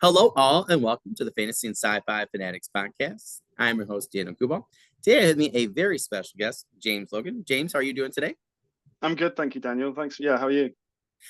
Hello, all, and welcome to the Fantasy and Sci-Fi Fanatics podcast. I'm your host, Daniel Coolbaugh. Today, I have me a very special guest, James Logan. James, how are you doing today? I'm good, thank you, Daniel. Thanks. Yeah, how are you?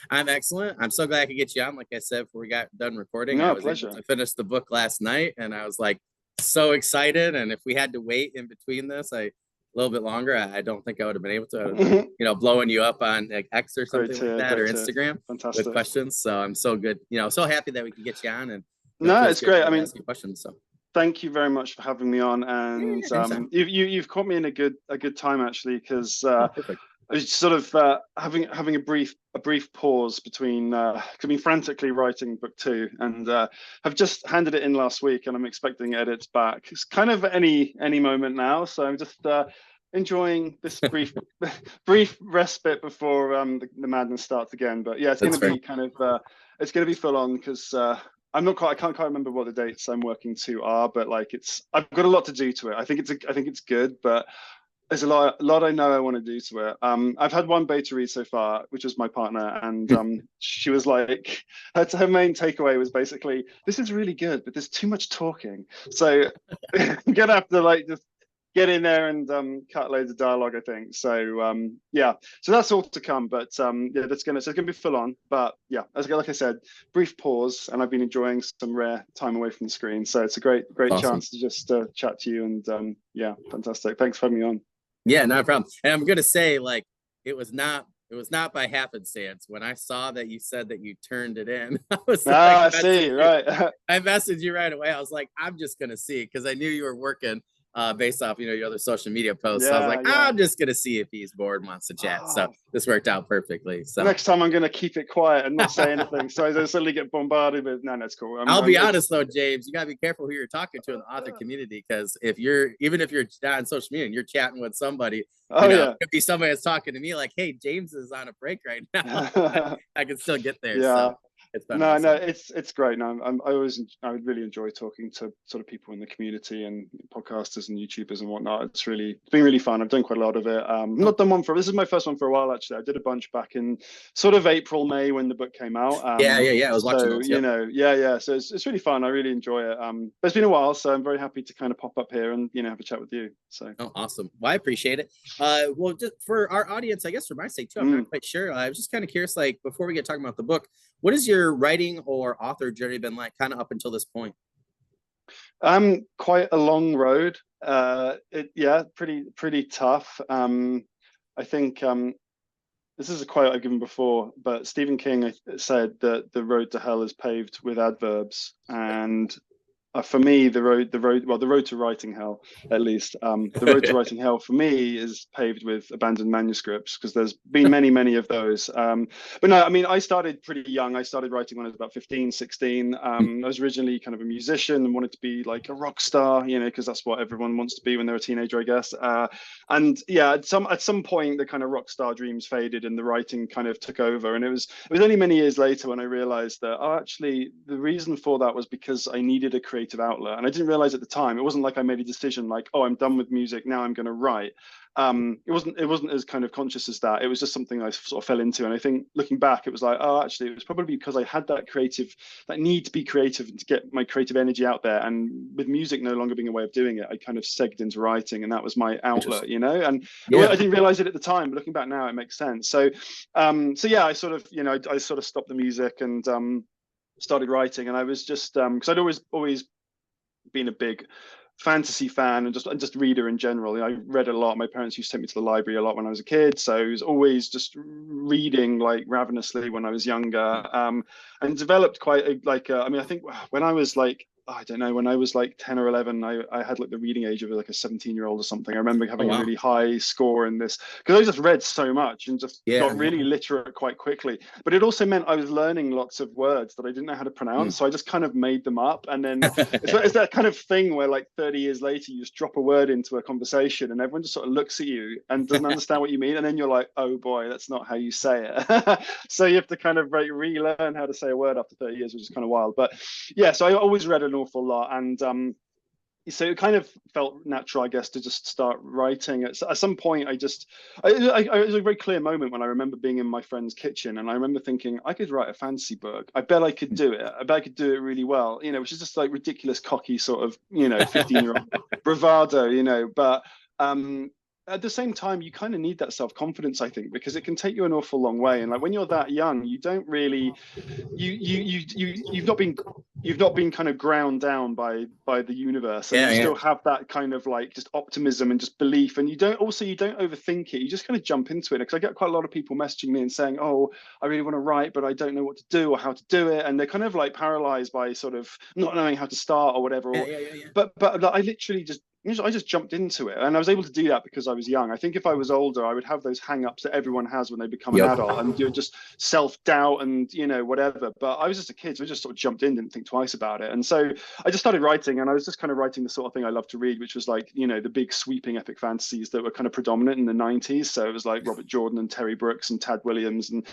I'm excellent. I'm so glad I could get you on. Like I said before we got done recording, I No, was able pleasure. to finish the book last night, and I was like so excited. And if we had to wait in between this, a little bit longer, I don't think I would have been able to. I would have been, blowing you up on like X or Great something to like hear, that, or great to hear. Instagram with Fantastic. questions. So I'm so good, so happy that we could get you on, and it No, feels it's good great. to I mean, ask you questions. So thank you very much for having me on. yeah, And anytime. you've caught me in a good time actually, because Oh, perfect. I was sort of having a brief pause between I've been frantically writing book two, and have just handed it in last week, and I'm expecting edits back. It's kind of any moment now, so I'm just enjoying this brief respite before the madness starts again. But yeah, it's going That's to fair. be kind of it's going to be full on because I can't quite remember what the dates I'm working to are, but like I've got a lot to do to it. I think it's good, but there's a lot I know I want to do to it. I've had one beta read so far, which was my partner, and she was like, her main takeaway was basically, this is really good, but there's too much talking. So I'm gonna have to like just get in there and cut loads of dialogue, I think. So yeah, so that's all to come. But yeah, it's gonna be full on. But yeah, like I said, brief pause, and I've been enjoying some rare time away from the screen. So it's a great Awesome. chance to just chat to you. And yeah, fantastic. Thanks for having me on. Yeah, not a problem. And I'm gonna say, like, it was not by happenstance. When I saw that you said that you turned it in, I was like, I see. Right. I messaged you right away. I was like, I'm just gonna see because I knew you were working based off your other social media posts. So I was like, Yeah, yeah. I'm just gonna see if he's bored and wants to chat. So Oh, this worked out perfectly. So next time I'm going to keep it quiet and not say anything, so I don't suddenly get bombarded with. No, no, it's cool. I'll be It's honest though, James, you gotta be careful who you're talking to in the author community because if you're not on social media and you're chatting with somebody, oh it yeah. could be somebody that's talking to me like, "Hey, James is on a break right now," but I can still get there. Yeah. So it's been No, no, awesome. it's great. No, I would really enjoy talking to sort of people in the community and podcasters and YouTubers and whatnot. It's been really fun. I've done quite a lot of it. Oh, Not done one for this is my first one for a while actually. I did a bunch back in sort of April, May when the book came out. yeah, yeah, yeah. I was watching So those. Yep. yeah, yeah. So it's really fun. I really enjoy it. But it's been a while, so I'm very happy to kind of pop up here and have a chat with you. So Oh, awesome. Well, I appreciate it. Well, just for our audience, I guess for my sake too, I'm not mm. quite sure. I was just kind of curious, like before we get talking about the book, what has your writing or author journey been like, kind of up until this point? Quite a long road. Yeah, pretty tough. I think this is a quote I've given before, but Stephen King said that the road to hell is paved with adverbs, and for me, the road to writing hell, at least, the road to writing hell for me is paved with abandoned manuscripts because there's been many of those. But no, I mean, I started pretty young. I started writing when I was about 15, 16. I was originally kind of a musician and wanted to be like a rock star, because that's what everyone wants to be when they're a teenager, I guess. And yeah, at some point, the kind of rock star dreams faded and the writing kind of took over. And it was only many years later when I realized that, oh, actually, the reason for that was because I needed a creative outlet. And I didn't realize at the time, it wasn't like I made a decision like, oh, I'm done with music, now I'm going to write. It wasn't as kind of conscious as that. It was just something I sort of fell into. And I think looking back, it was like, oh, actually, it was probably because I had that need to be creative and to get my creative energy out there. And with music no longer being a way of doing it, I kind of segged into writing, and that was my outlet, Interesting. And Yeah. I didn't realize it at the time, but looking back now, it makes sense. So yeah, I sort of, I sort of stopped the music and started writing, and I was just because I'd always been a big fantasy fan and just reader in general. I read a lot. My parents used to take me to the library a lot when I was a kid, so I was always just reading like ravenously when I was younger, and developed quite I mean, I think when I was like, I don't know, when I was like 10 or 11, I had like the reading age of like a 17-year-old or something. I remember Oh having a wow. really high score in this because I just read so much and just Yeah. got Yeah. really literate quite quickly. But it also meant I was learning lots of words that I didn't know how to Mm. pronounce. So I just kind of made them up. And then it's that kind of thing where like 30 years later, you just drop a word into a conversation and everyone just sort of looks at you and doesn't understand what you mean. And then you're like, oh boy, that's not how you say it. So you have to kind of like relearn how to say a word after 30 years, which is kind of wild. But yeah, so I always read an awful lot. And so it kind of felt natural, I guess, to just start writing. At some point, it was a very clear moment when I remember being in my friend's kitchen, and I remember thinking, I could write a fantasy book. I bet I could do it. I bet I could do it really well, which is just like ridiculous, cocky sort of, 15-year-old bravado, but at the same time, you kind of need that self-confidence, I think, because it can take you an awful long way. And like when you're that young, you don't really, you've not been kind of ground down by the universe, and you still have that kind of like just optimism and just belief, and you don't overthink it. You just kind of jump into it, because I get quite a lot of people messaging me and saying, oh, I really want to write, but I don't know what to do or how to do it, and they're kind of like paralyzed by sort of not knowing how to start or whatever. But I literally I just jumped into it, and I was able to do that because I was young. I think if I was older, I would have those hang-ups that everyone has when they become an adult, and you're just self-doubt and whatever. But I was just a kid, so I just sort of jumped in, didn't think twice about it. And so I just started writing, and I was just kind of writing the sort of thing I love to read, which was like, the big sweeping epic fantasies that were kind of predominant in the 90s. So it was like Robert Jordan and Terry Brooks and Tad Williams and,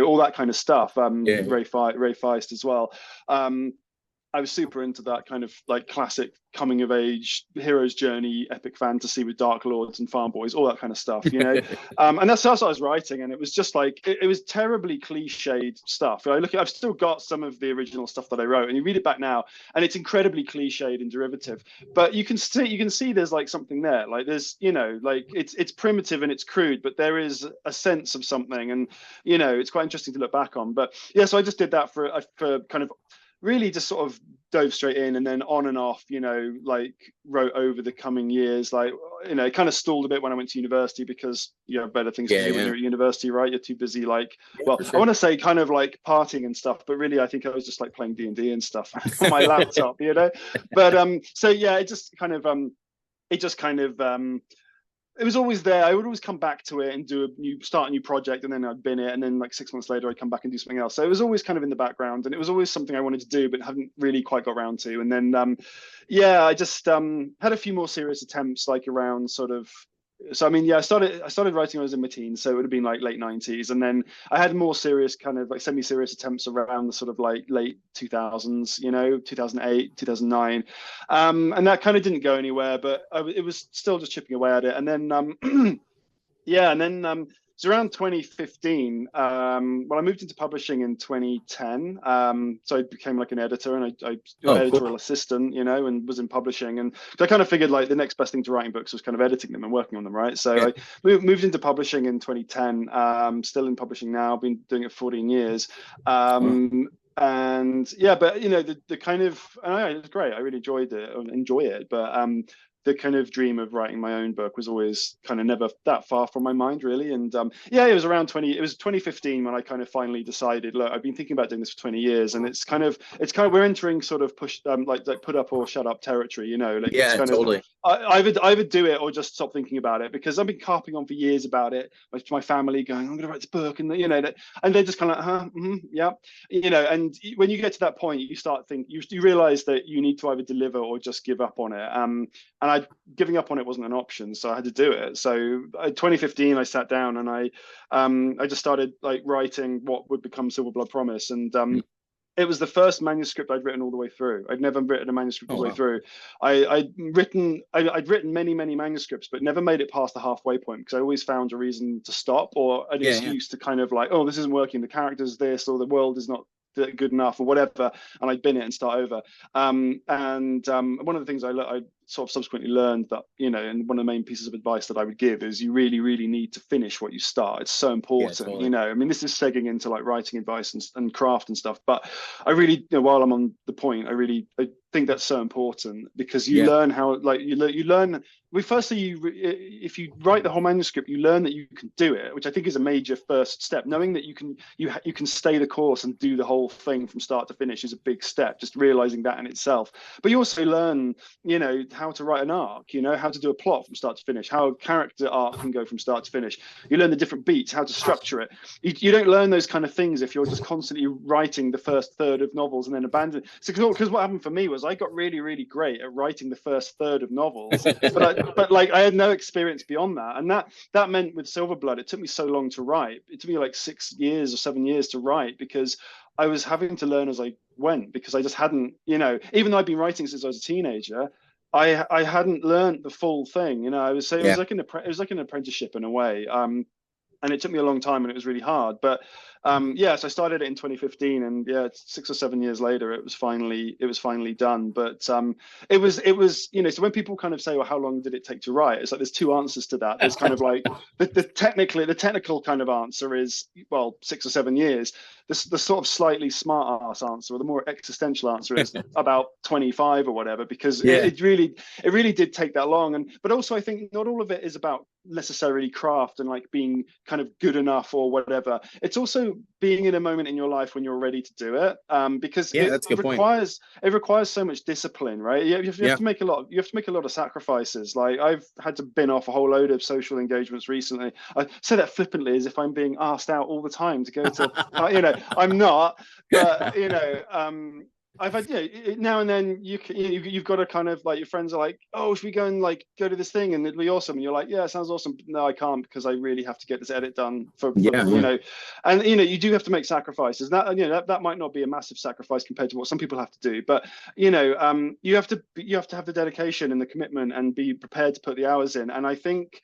all that kind of stuff. Ray Feist as well. I was super into that kind of like classic coming of age hero's journey epic fantasy with Dark Lords and farm boys, all that kind of stuff, and that's what I was writing, and it was just like it was terribly cliched stuff. I've still got some of the original stuff that I wrote, and you read it back now, and it's incredibly cliched and derivative, but you can see there's like something there, like there's like it's primitive and it's crude, but there is a sense of something, and it's quite interesting to look back on. But yeah, so I just did that for kind of really just sort of dove straight in, and then on and off, like wrote over the coming years. Like, it kind of stalled a bit when I went to university, because you have better things to do when you're at university, right? You're too busy, like, I want to say kind of like partying and stuff, but really I think I was just like playing D&D and stuff on my laptop, But so yeah, it just kind of it was always there. I would always come back to it and start a new project, and then I'd bin it, and then like 6 months later I'd come back and do something else. So it was always kind of in the background, and it was always something I wanted to do but hadn't really quite got around to. And then I just had a few more serious attempts, like around sort of, so I mean, I started writing when I was in my teens, so it would have been like late 90s, and then I had more serious kind of like semi-serious attempts around the sort of like late 2000s, 2008, 2009, and that kind of didn't go anywhere, but it was still just chipping away at it. And then it's around 2015. I moved into publishing in 2010. So I became like an editor, and I editorial assistant, and was in publishing. And I kind of figured like the next best thing to writing books was kind of editing them and working on them, right? So I moved into publishing in 2010. Still in publishing now. Been doing it for 14 years. And yeah, but the kind of, it was great. I really enjoy it, but the kind of dream of writing my own book was always kind of never that far from my mind, really. And it was around 2015 when I kind of finally decided, look, I've been thinking about doing this for 20 years, and it's kind of we're entering sort of push like put up or shut up territory, like it's kind totally. I would do it or just stop thinking about it, because I've been carping on for years about it. My family going, I'm going to write this book, and and they're just kind of like, yeah, and when you get to that point, you start thinking, you realize that you need to either deliver or just give up on it. And giving up on it wasn't an option, so I had to do it. So 2015, I sat down and I just started like writing what would become Silver Blood Promise, and it was the first manuscript I'd written all the way through. I'd never written a manuscript all the way through. I'd written many manuscripts, but never made it past the halfway point, because I always found a reason to stop, or an excuse to kind of like, oh, this isn't working, the character's this, or the world is not good enough, or whatever, and I'd bin it and start over. One of the things I sort of subsequently learned that, and one of the main pieces of advice that I would give is you really, really need to finish what you start. It's so important, totally. I mean, this is segging into like writing advice and craft and stuff, but I really, while I'm on the point, I think that's so important, because you learn how, like, you learn. Firstly, if you write the whole manuscript, you learn that you can do it, which I think is a major first step. Knowing that you can stay the course and do the whole thing from start to finish is a big step. Just realizing that in itself. But you also learn, how to write an arc. How to do a plot from start to finish. How a character arc can go from start to finish. You learn the different beats, how to structure it. You don't learn those kind of things if you're just constantly writing the first third of novels and then abandon. So because what happened for me was I got really, really great at writing the first third of novels, but like I had no experience beyond that, and that meant with Silver Blood, it took me so long to write. It took me like 6 years or 7 years to write, because I was having to learn as I went, because I just hadn't, even though I'd been writing since I was a teenager, I hadn't learned the full thing, you know. I was saying it was Yeah. like it was like an apprenticeship in a way. And it took me a long time and it was really hard. But yeah, so I started it in 2015, and yeah, 6 or 7 years later, it was finally done. But it was so when people kind of say, well, how long did it take to write? It's like there's two answers to that. There's kind of like the technical kind of answer is, well, 6 or 7 years. The sort of slightly smart ass answer, or the more existential answer, is about 25 or whatever, because Yeah. it really did take that long. And but also I think not all of it is about necessarily craft and like being kind of good enough or whatever. It's also being in a moment in your life when you're ready to do it, because Yeah, that's a good point. it requires so much discipline, right? You have Yeah. to make a lot. You have to make a lot of sacrifices. Like I've had to bin off a whole load of social engagements recently. I say that flippantly, as if I'm being asked out all the time to go to I'm not, but I've had, now and then you've got to kind of like, your friends are like, oh, should we go and like go to this thing and it'll be awesome, and you're like, yeah, it sounds awesome. No, I can't, because I really have to get this edit done for Yeah. and you do have to make sacrifices. That might not be a massive sacrifice compared to what some people have to do, but you have to have the dedication and the commitment and be prepared to put the hours in. And I think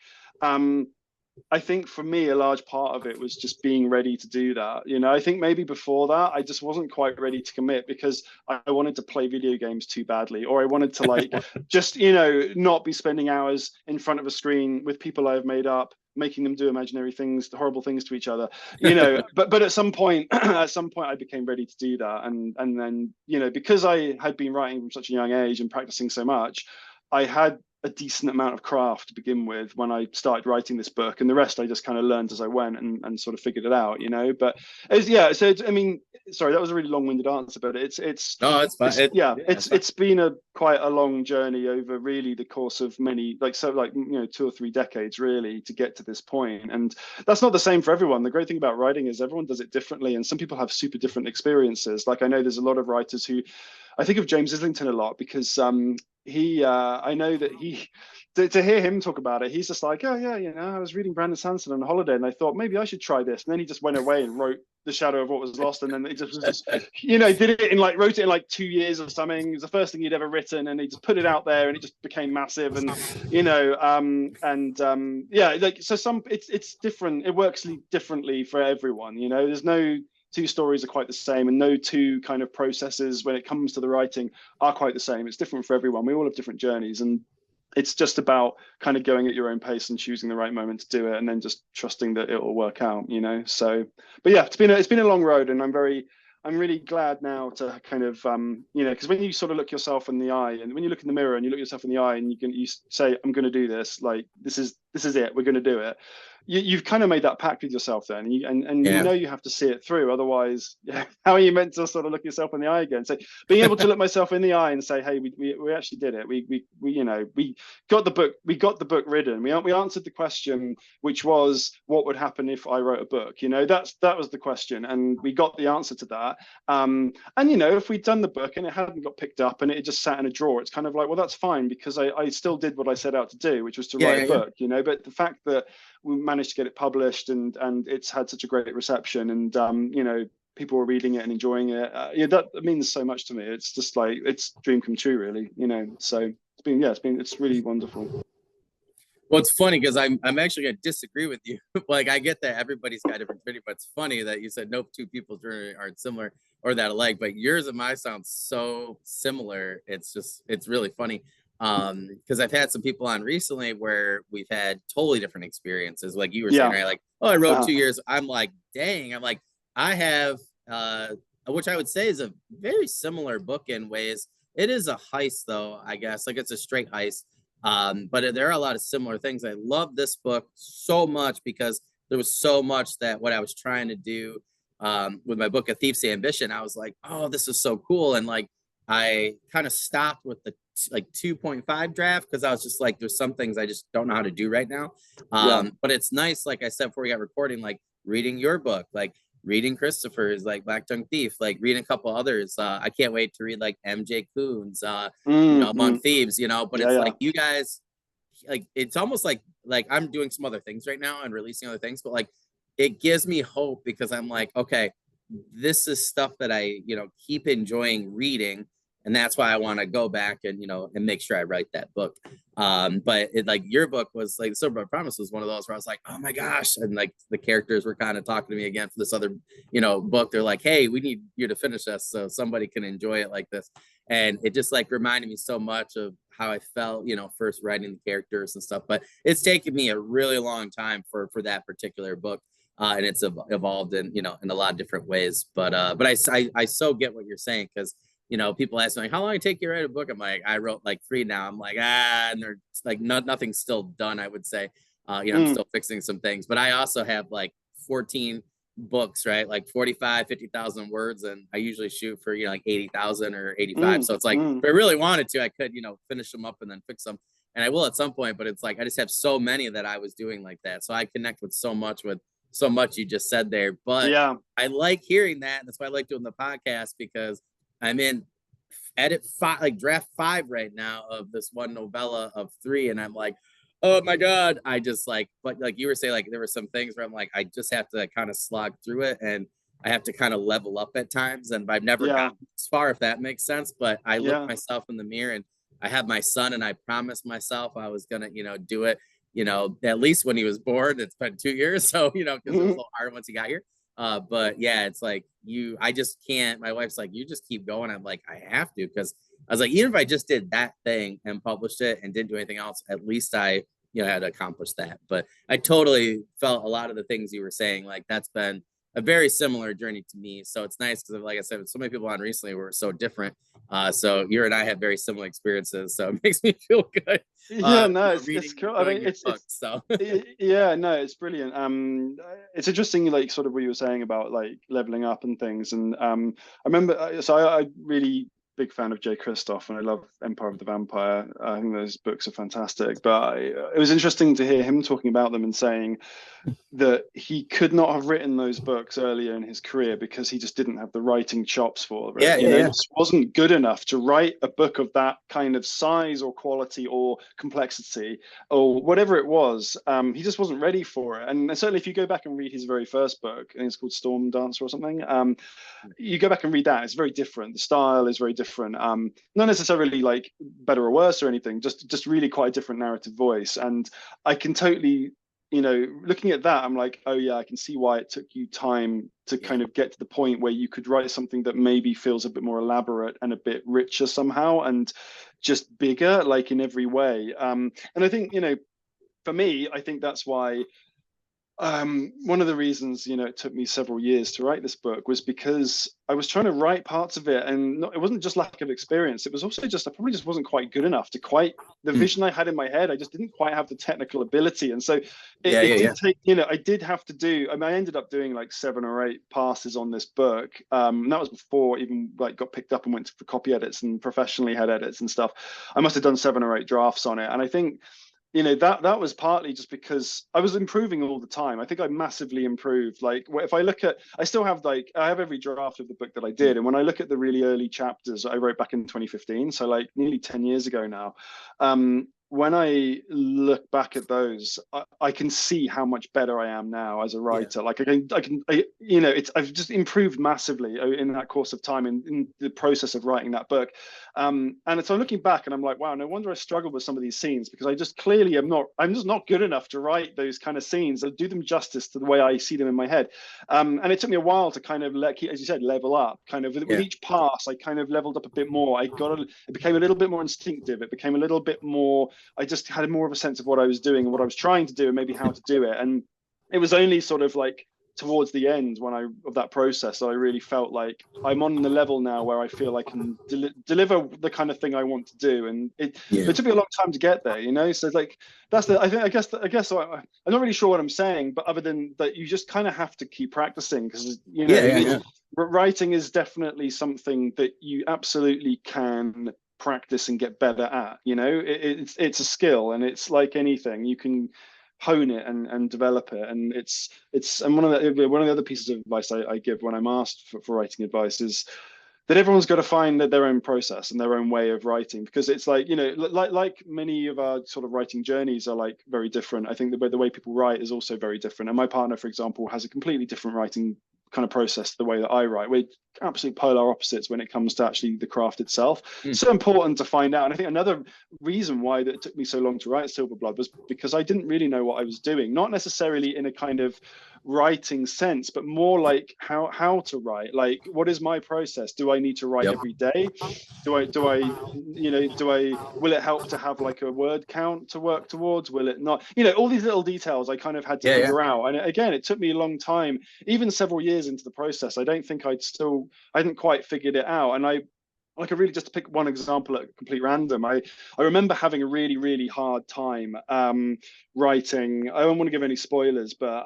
for me, a large part of it was just being ready to do that. I think maybe before that, I just wasn't quite ready to commit, because I wanted to play video games too badly, or I wanted to like just, not be spending hours in front of a screen with people I've made up, making them do imaginary things, horrible things to each other, but at some point, I became ready to do that. And then, because I had been writing from such a young age and practicing so much, I had a decent amount of craft to begin with when I started writing this book, and the rest I just kind of learned as I went and sort of figured it out, But I mean, sorry, that was a really long-winded answer, but it's No, it's fine. it's been quite a long journey over really the course of many, 2 or 3 decades really, to get to this point. And that's not the same for everyone. The great thing about writing is everyone does it differently, and some people have super different experiences. Like I know there's a lot of writers who, I think of James Islington a lot, because I know that to hear him talk about it, he's just like, oh yeah, I was reading Brandon Sanderson on holiday and I thought maybe I should try this, and then he just went away and wrote The Shadow of What Was Lost, and then it just was just did it in wrote it in 2 years or something. It was the first thing he'd ever written, and he just put it out there and it just became massive. And so it's different. It works differently for everyone. There's no two stories are quite the same, and no two kind of processes when it comes to the writing are quite the same. It's different for everyone. We all have different journeys, and it's just about kind of going at your own pace and choosing the right moment to do it, and then just trusting that it will work out. So, but yeah, it's been a long road, and I'm really glad now to kind of because when you sort of look yourself in the eye, and when you look in the mirror and you look yourself in the eye, and you say, I'm going to do this, like this is it, we're going to do it. You've kind of made that pact with yourself then, and you have to see it through. Otherwise, how are you meant to sort of look yourself in the eye again? So being able to look myself in the eye and say, hey, we actually did it. We got the book written. We answered the question, which was, what would happen if I wrote a book? That was the question, and we got the answer to that. And if we'd done the book and it hadn't got picked up and it just sat in a drawer, it's kind of like, well, that's fine, because I still did what I set out to do, which was to write a book. But the fact that we managed to get it published and it's had such a great reception, and people were reading it and enjoying it, that means so much to me. It's just like, it's dream come true, really. So it's really wonderful. Well, it's funny because I'm actually gonna disagree with you. Like, I get that everybody's got a different journey, but it's funny that you said no two people's journey aren't similar or that alike. But yours and mine sound so similar. It's really funny. Because I've had some people on recently where we've had totally different experiences. Like you were saying, right? Like, oh, I wrote 2 years. I'm like, dang. I'm like, I have which I would say is a very similar book in ways. It is a heist though, I guess. Like, it's a straight heist. But there are a lot of similar things. I love this book so much because there was so much that what I was trying to do with my book, A Thief's Ambition, I was like, oh, this is so cool. And like, I kind of stopped with the 2.5 draft because I was just like, there's some things I just don't know how to do right now. But it's nice, like I said before we got recording, like reading your book, like reading Christopher's, like Black Tongue Thief, like reading a couple others. I can't wait to read like MJ Coon's, Among Thieves, but it's like you guys, like, it's almost like I'm doing some other things right now and releasing other things, but like it gives me hope because I'm like, okay, this is stuff that I, keep enjoying reading. and that's why I want to go back and and make sure I write that book. But it, like your book was like Silver Promise was one of those where I was like, oh my gosh, and like the characters were kind of talking to me again for this other book. They're like, hey, we need you to finish this so somebody can enjoy it like this, and it just like reminded me so much of how I felt first writing the characters and stuff. But it's taken me a really long time for that particular book. And it's evolved in in a lot of different ways, but I so get what you're saying, because people ask me like, how long it take you to write a book? I'm like, I wrote like 3 now. I'm like, and they're like, nothing's still done, I would say. I'm still fixing some things, but I also have like 14 books, right? Like 45, 50,000 words. And I usually shoot for, like 80,000 or 85. So it's like, if I really wanted to, I could, finish them up and then fix them. And I will at some point, but it's like, I just have so many that I was doing like that. So I connect with so much you just said there, but yeah, I like hearing that. That's why I like doing the podcast, because I'm in edit 5, like draft 5 right now of this one novella of 3. And I'm like, oh my God. I just like, but like you were saying, like there were some things where I'm like, I just have to kind of slog through it, and I have to kind of level up at times. And I've never gotten as far, if that makes sense. But I look myself in the mirror, and I have my son, and I promised myself I was going to, do it, at least when he was born. It's been 2 years. So, because it was a little hard once he got here. But yeah, it's like I just can't. My wife's like, you just keep going. I'm like, I have to, because I was like, even if I just did that thing and published it and didn't do anything else, at least I, had accomplished that. But I totally felt a lot of the things you were saying, like that's been a very similar journey to me. So it's nice because, like I said, so many people on recently were so different. So you and I have very similar experiences. So it makes me feel good. No, it's cool. I mean, so yeah, no, it's brilliant. It's interesting, like sort of what you were saying about like leveling up and things. And I remember, so I really big fan of Jay Kristoff, and I love Empire of the Vampire. I think those books are fantastic. But it was interesting to hear him talking about them and saying that he could not have written those books earlier in his career because he just didn't have the writing chops for it. It just wasn't good enough to write a book of that kind of size or quality or complexity or whatever it was. He just wasn't ready for it. And certainly if you go back and read his very first book, I think it's called Storm Dancer or something, you go back and read that, it's very different. The style is very different. Not necessarily like better or worse or anything, just really quite a different narrative voice. And I can totally, looking at that, I'm like, oh yeah, I can see why it took you time to kind of get to the point where you could write something that maybe feels a bit more elaborate and a bit richer somehow, and just bigger, like in every way. And I think, for me, I think that's why one of the reasons, it took me several years to write this book was because I was trying to write parts of it, and it wasn't just lack of experience. It was also just, I probably just wasn't quite good enough to quite the vision I had in my head. I just didn't quite have the technical ability. And so it did take, I did have to do, I mean, I ended up doing like 7 or 8 passes on this book. And that was before even like got picked up and went for copy edits and professionally had edits and stuff. I must have done 7 or 8 drafts on it. And I think, that was partly just because I was improving all the time. I think I massively improved. Like if I look at, I still have I have every draft of the book that I did. And when I look at the really early chapters I wrote back in 2015, so like nearly 10 years ago now, when I look back at those, I can see how much better I am now as a writer. Yeah. Like I've just improved massively in that course of time in the process of writing that book. And so I'm looking back and I'm like, wow, no wonder I struggled with some of these scenes, because I just clearly I'm just not good enough to write those kind of scenes or do them justice to the way I see them in my head. And it took me a while to kind of as you said, level up. Kind of with each pass, I kind of leveled up a bit more. It became a little bit more instinctive. It became a little bit more, I just had more of a sense of what I was doing and what I was trying to do and maybe how to do it. And it was only sort of like towards the end of that process, I really felt like I'm on the level now where I feel I can deliver the kind of thing I want to do. And it took me a long time to get there, So like, I guess I'm not really sure what I'm saying, but other than that, you just kind of have to keep practicing, because, writing is definitely something that you absolutely can practice and get better at. It's a skill, and it's like anything, you can hone it and develop it. And and one of the other pieces of advice I give when I'm asked for writing advice is that everyone's got to find their own process and their own way of writing, because it's like, like many of our sort of writing journeys are like very different. I think the way people write is also very different. And my partner, for example, has a completely different writing kind of process to the way that I write. We're absolute polar opposites when it comes to actually the craft itself. So important to find out. And I think another reason why that it took me so long to write Silver Blood was because I didn't really know what I was doing, not necessarily in a kind of writing sense, but more like how to write. Like, what is my process? Do I need to write every day? Do I will it help to have like a word count to work towards? Will it not? All these little details I kind of had to figure out. And again, it took me a long time, even several years into the process. I don't think I hadn't quite figured it out. And I really, just to pick one example at complete random, I remember having a really, really hard time writing. I don't want to give any spoilers, but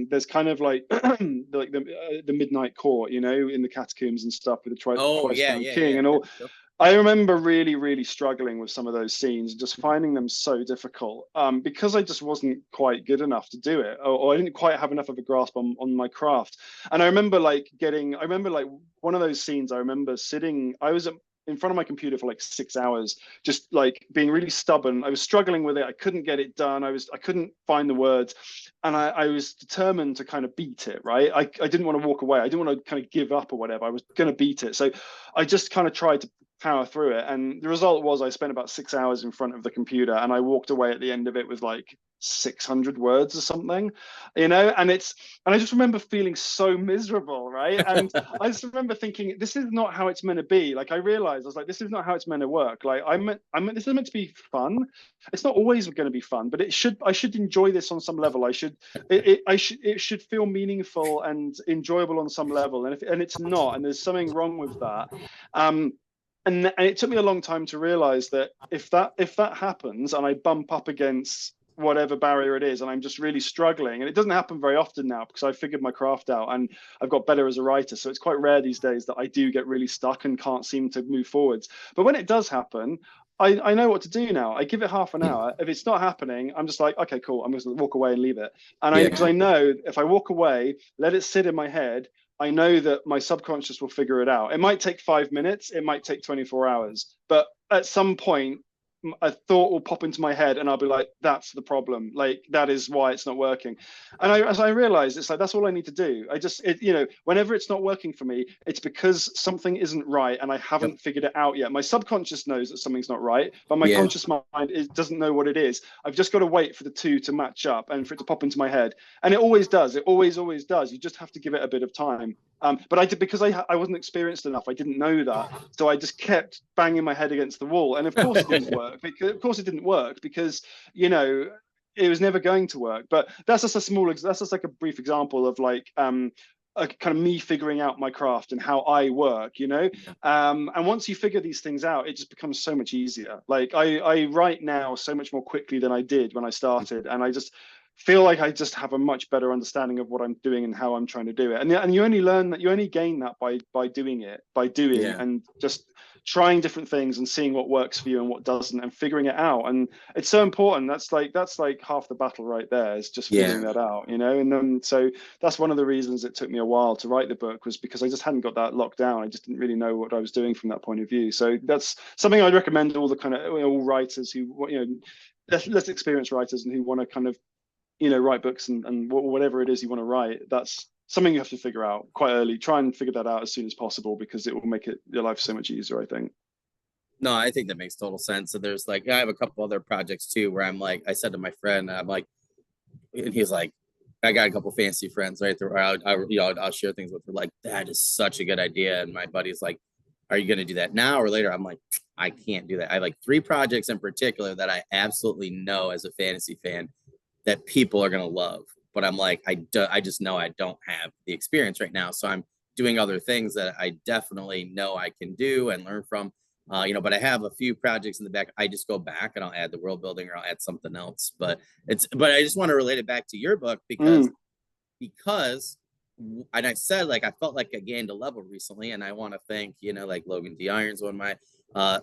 there's kind of like the Midnight Court, in the catacombs and stuff with the twice-crowned king and all. Yep. I remember really, really struggling with some of those scenes, just finding them so difficult because I just wasn't quite good enough to do it, or I didn't quite have enough of a grasp on my craft. And I remember one of those scenes, I remember I was in front of my computer for like 6 hours, just like being really stubborn. I was struggling with it. I couldn't get it done. I couldn't find the words. And I was determined to kind of beat it, right? I didn't want to walk away. I didn't want to kind of give up or whatever. I was going to beat it. So I just kind of tried to power through it. And the result was I spent about 6 hours in front of the computer, and I walked away at the end of it with like 600 words or something, and I just remember feeling so miserable, right? And I just remember thinking, this is not how it's meant to be. Like, I realized, I was like, this is not how it's meant to work. Like, this is meant to be fun. It's not always going to be fun, but I should enjoy this on some level. It should feel meaningful and enjoyable on some level. And it's not, and there's something wrong with that. And it took me a long time to realize that if that happens and I bump up against whatever barrier it is and I'm just really struggling, and it doesn't happen very often now because I've figured my craft out and I've got better as a writer, so it's quite rare these days that I do get really stuck and can't seem to move forwards. But when it does happen, I know what to do now. I give it half an hour. If it's not happening, I'm just like, okay, cool, I'm just gonna walk away and leave it. And because I know if I walk away, let it sit in my head, I know that my subconscious will figure it out. It might take 5 minutes, it might take 24 hours, but at some point, a thought will pop into my head and I'll be like, that's the problem. Like, that is why it's not working. And as I realized, it's like, that's all I need to do. Whenever it's not working for me, it's because something isn't right and I haven't figured it out yet. My subconscious knows that something's not right, but my conscious mind doesn't know what it is. I've just got to wait for the two to match up and for it to pop into my head. And it always does. It always does. You just have to give it a bit of time. But I did, because I wasn't experienced enough. I didn't know that. So I just kept banging my head against the wall. And of course it didn't work. Because it was never going to work. But that's just like a brief example of like a kind of me figuring out my craft and how I work, and once you figure these things out, it just becomes so much easier. Like I write now so much more quickly than I did when I started, and I just feel like I just have a much better understanding of what I'm doing and how I'm trying to do it. And you only learn that, you only gain that by doing and just trying different things and seeing what works for you and what doesn't and figuring it out. And it's so important. That's like half the battle right there, is just figuring that out, and then so that's one of the reasons it took me a while to write the book, was because I just hadn't got that locked down. I just didn't really know what I was doing from that point of view. So that's something I'd recommend to all the kind of all writers who less experienced writers and who want to kind of write books and whatever it is you want to write. That's something you have to figure out quite early. Try and figure that out as soon as possible, because it will make your life so much easier, I think. No, I think that makes total sense. So there's like, I have a couple other projects too, where I'm like, I said to my friend, I'm like, and he's like, I got a couple fancy friends right there. I'll share things with her. Like, that is such a good idea. And my buddy's like, are you going to do that now or later? I'm like, I can't do that. I have like 3 projects in particular that I absolutely know as a fantasy fan that people are going to love. But I'm like, I just know I don't have the experience right now. So I'm doing other things that I definitely know I can do and learn from. But I have a few projects in the back. I just go back and I'll add the world building or I'll add something else. But I just want to relate it back to your book because and I said, like, I felt like I gained a level recently, and I want to thank, like Logan D. Irons, one of my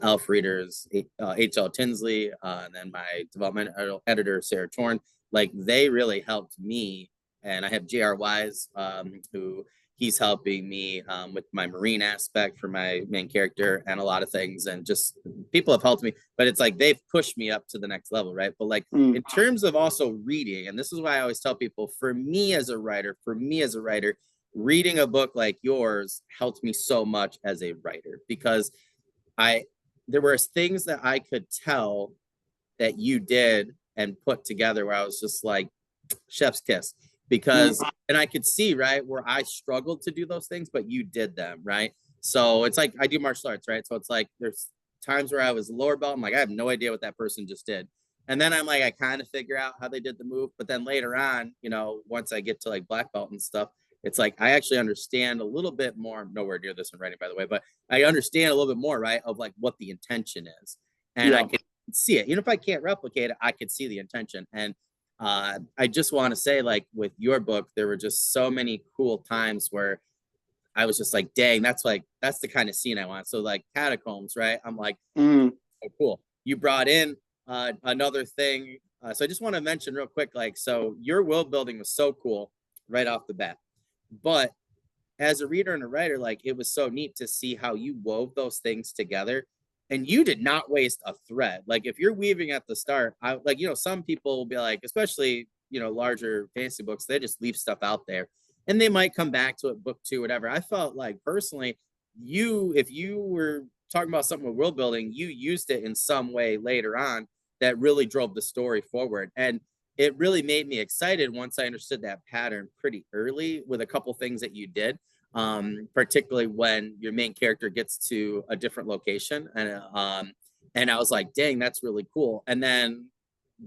elf readers, H.L. Tinsley, and then my developmental editor, Sarah Torn. Like, they really helped me. And I have J.R. Wise, who he's helping me with my marine aspect for my main character and a lot of things. And just people have helped me, but it's like they've pushed me up to the next level, right? But like in terms of also reading, and this is why I always tell people, for me as a writer, reading a book like yours helped me so much as a writer, because I there were things that I could tell that you did and put together where I was just like, chef's kiss. Because and I could see right where I struggled to do those things, but you did them, right? So it's like I do martial arts, right? So it's like there's times where I was lower belt, I'm like, I have no idea what that person just did. And then I'm like, I kind of figure out how they did the move. But then later on, once I get to like black belt and stuff, it's like I actually understand a little bit more. I'm nowhere near this in writing, by the way, but I understand a little bit more, right, of like what the intention is. And I Yeah. can see it. Even if I can't replicate it, I could see the intention. And I just want to say, like with your book, there were just so many cool times where I was just like, dang, that's the kind of scene I want. So like catacombs, right? I'm like, oh, cool. You brought in another thing. So I just want to mention real quick, like, so your world building was so cool right off the bat. But as a reader and a writer, like it was so neat to see how you wove those things together. And you did not waste a thread. Like if you're weaving at the start, I like, some people will be like, especially, larger fantasy books, they just leave stuff out there and they might come back to it book two, whatever. I felt like personally, if you were talking about something with world building, you used it in some way later on that really drove the story forward. And it really made me excited once I understood that pattern pretty early with a couple things that you did, particularly when your main character gets to a different location. And I was like, dang, that's really cool. And then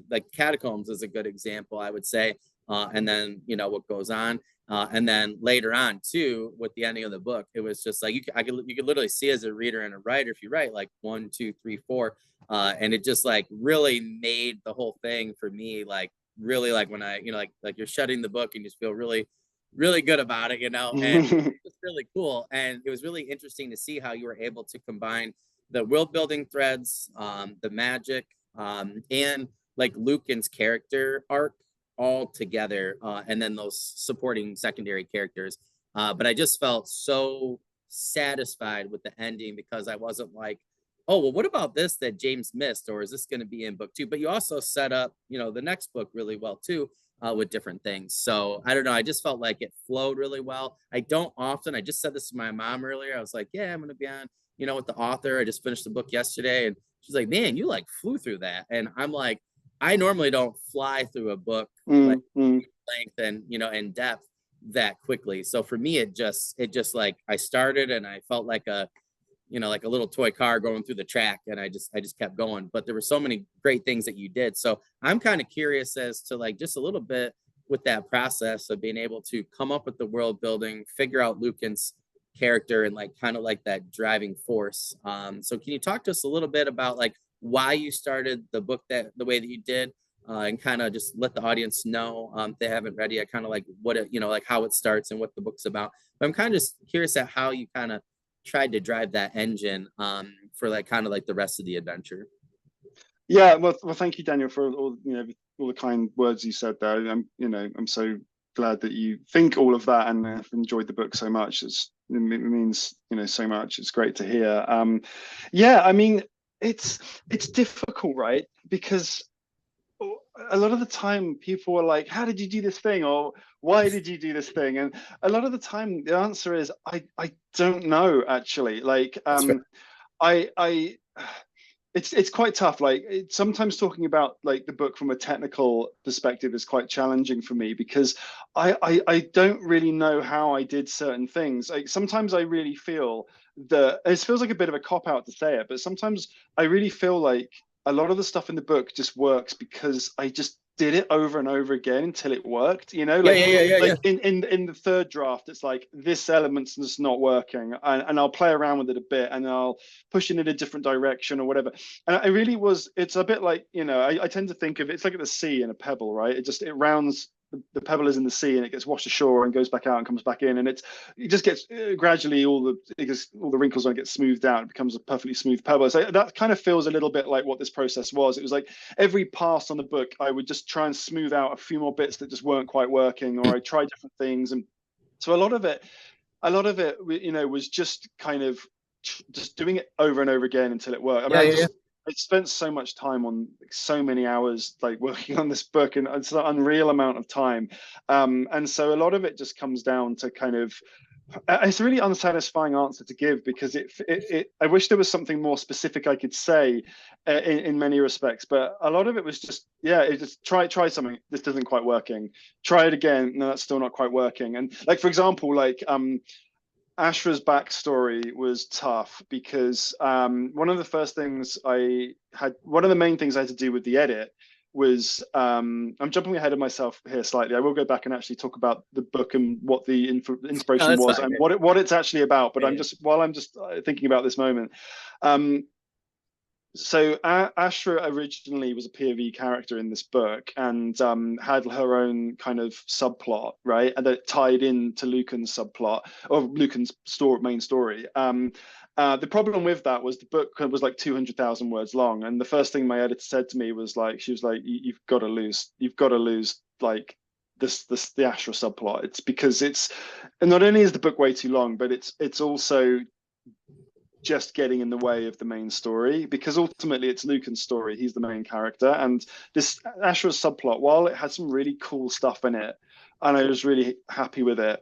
like Catacombs is a good example, I would say. And then, what goes on. And then later on too, with the ending of the book, it was just like you could literally see as a reader and a writer, if you write like 1, 2, 3, 4, and it just like really made the whole thing for me like really like when I like you're shutting the book and you just feel really really good about it, and it's really cool. And it was really interesting to see how you were able to combine the world building threads, the magic, and like Lukan's character arc all together, and then those supporting secondary characters. But I just felt so satisfied with the ending because I wasn't like, oh, well, what about this that James missed? Or is this going to be in book two? But you also set up, the next book really well too, with different things. So I don't know. I just felt like it flowed really well. I just said this to my mom earlier. I was like, yeah, I'm going to be on, with the author. I just finished the book yesterday. And she's like, man, you like flew through that. And I'm like, I normally don't fly through a book like length and in depth that quickly. So for me, it just like I started and I felt like like a little toy car going through the track, and I just kept going. But there were so many great things that you did. So I'm kind of curious as to like just a little bit with that process of being able to come up with the world building, figure out Lukan's character and like kind of like that driving force. So can you talk to us a little bit about like why you started the book the way that you did, and kind of just let the audience know, if they haven't read yet, kind of like what it, like how it starts and what the book's about. But I'm kind of just curious at how you kind of tried to drive that engine, for like kind of like the rest of the adventure. Yeah, well, thank you, Daniel, for all all the kind words you said there. I'm so glad that you think all of that and have enjoyed the book so much. It means so much. It's great to hear. Yeah, I mean, it's difficult, right? Because a lot of the time people are like, how did you do this thing, or why did you do this thing? And a lot of the time the answer is I don't know, actually. Like I it's quite tough. Like sometimes talking about like the book from a technical perspective is quite challenging for me because I don't really know how I did certain things. Like sometimes I really feel that it feels like a bit of a cop out to say it, but sometimes I really feel like a lot of the stuff in the book just works because I just did it over and over again until it worked. Yeah. In the third draft, it's like this element's just not working, and I'll play around with it a bit, and I'll push it in a different direction or whatever. And I really was. It's a bit like I tend to think of it's like the sea and a pebble, right? It rounds. The pebble is in the sea and it gets washed ashore and goes back out and comes back in, and it just gets gradually all the wrinkles on it get smoothed out. It becomes a perfectly smooth pebble. So that kind of feels a little bit like what this process was. It was like every pass on the book, I would just try and smooth out a few more bits that just weren't quite working, or I tried different things. And so a lot of it, was just kind of just doing it over and over again until it worked. I mean, I spent so much time on so many hours like working on this book, and it's an unreal amount of time. And so a lot of it just comes down to kind of, it's a really unsatisfying answer to give, because I wish there was something more specific I could say in many respects, but a lot of it was just, yeah, it just try something, this isn't quite working, try it again, no, that's still not quite working. And like, for example, like Ashra's backstory was tough because one of the main things I had to do with the edit was, I'm jumping ahead of myself here slightly. I will go back and actually talk about the book and what the inspiration was and what it's actually about. But I'm just thinking about this moment. So Ashra originally was a POV character in this book, and had her own kind of subplot, right? And that tied into Lukan's subplot, or Lukan's main story. The problem with that was the book was like 200,000 words long, and the first thing my editor said to me was like, she was like, you've got to lose like the Ashra subplot. It's because it's, and not only is the book way too long, but it's also just getting in the way of the main story, because ultimately it's Lukan's story. He's the main character, and this Ashra subplot, while it had some really cool stuff in it, and I was really happy with it,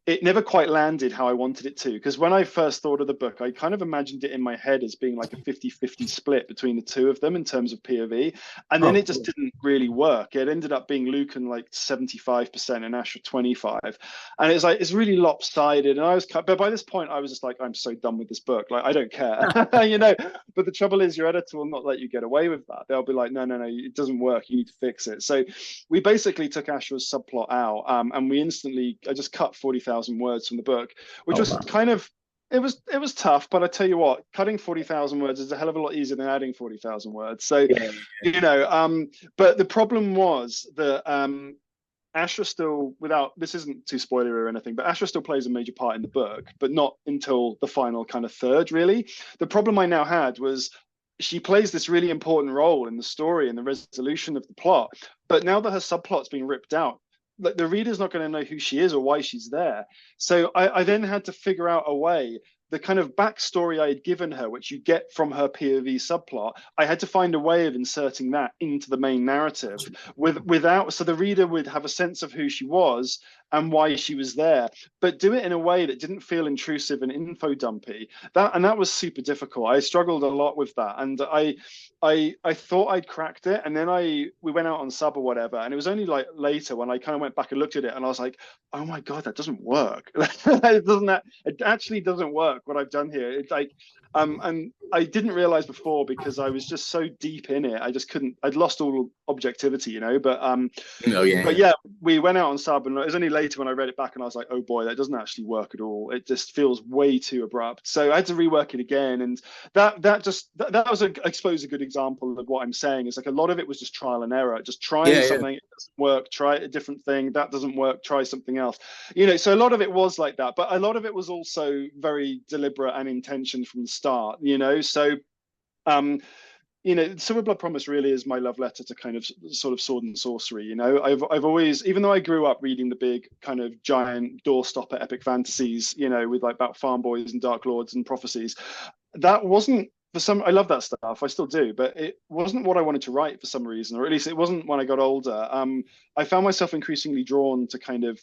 it never quite landed how I wanted it to. Because when I first thought of the book, I kind of imagined it in my head as being like a 50-50 split between the two of them in terms of POV. And then it just didn't really work. It ended up being Lukan like 75% and Ashra 25%. And it's like, it's really lopsided. And but by this point, I was just like, I'm so done with this book. Like, I don't care, you know. But the trouble is, your editor will not let you get away with that. They'll be like, no, it doesn't work. You need to fix it. So we basically took Ashra's subplot out, and I just cut 40,000 words from the book, which was kind of, it was tough, but I tell you what, cutting 40,000 words is a hell of a lot easier than adding 40,000 words. So, you know, but the problem was that Ashra still, without, this isn't too spoilery or anything, but Ashra still plays a major part in the book, but not until the final kind of third, really. The problem I now had was, she plays this really important role in the story and the resolution of the plot, but now that her subplot's been ripped out, like, the reader's not going to know who she is or why she's there. So I then had to figure out a way, the kind of backstory I had given her, which you get from her POV subplot, I had to find a way of inserting that into the main narrative without, so the reader would have a sense of who she was and why she was there, but do it in a way that didn't feel intrusive and info dumpy. That was super difficult. I struggled a lot with that, and I thought I'd cracked it, and then we went out on sub or whatever, and it was only like later when I kind of went back and looked at it, and I was like, oh my god, that doesn't work. It actually doesn't work what I've done here. It's like, and I didn't realize before, because I was just so deep in it, I just couldn't, I'd lost all objectivity, you know. But yeah, we went out on sub, and it was only later when I read it back and I was like, oh boy, that doesn't actually work at all. It just feels way too abrupt. So I had to rework it again, and that was I suppose a good example of what I'm saying. Is like, a lot of it was just trial and error, just trying something, it doesn't work, try a different thing, that doesn't work, try something else, you know. So a lot of it was like that, but a lot of it was also very deliberate and intentioned from the start, you know. So you know, Silver Blood Promise really is my love letter to kind of sort of sword and sorcery. You know, I've always, even though I grew up reading the big kind of giant doorstopper epic fantasies, you know, with like about farm boys and dark lords and prophecies, that wasn't, for some, I love that stuff, I still do, but it wasn't what I wanted to write for some reason, or at least it wasn't when I got older. I found myself increasingly drawn to kind of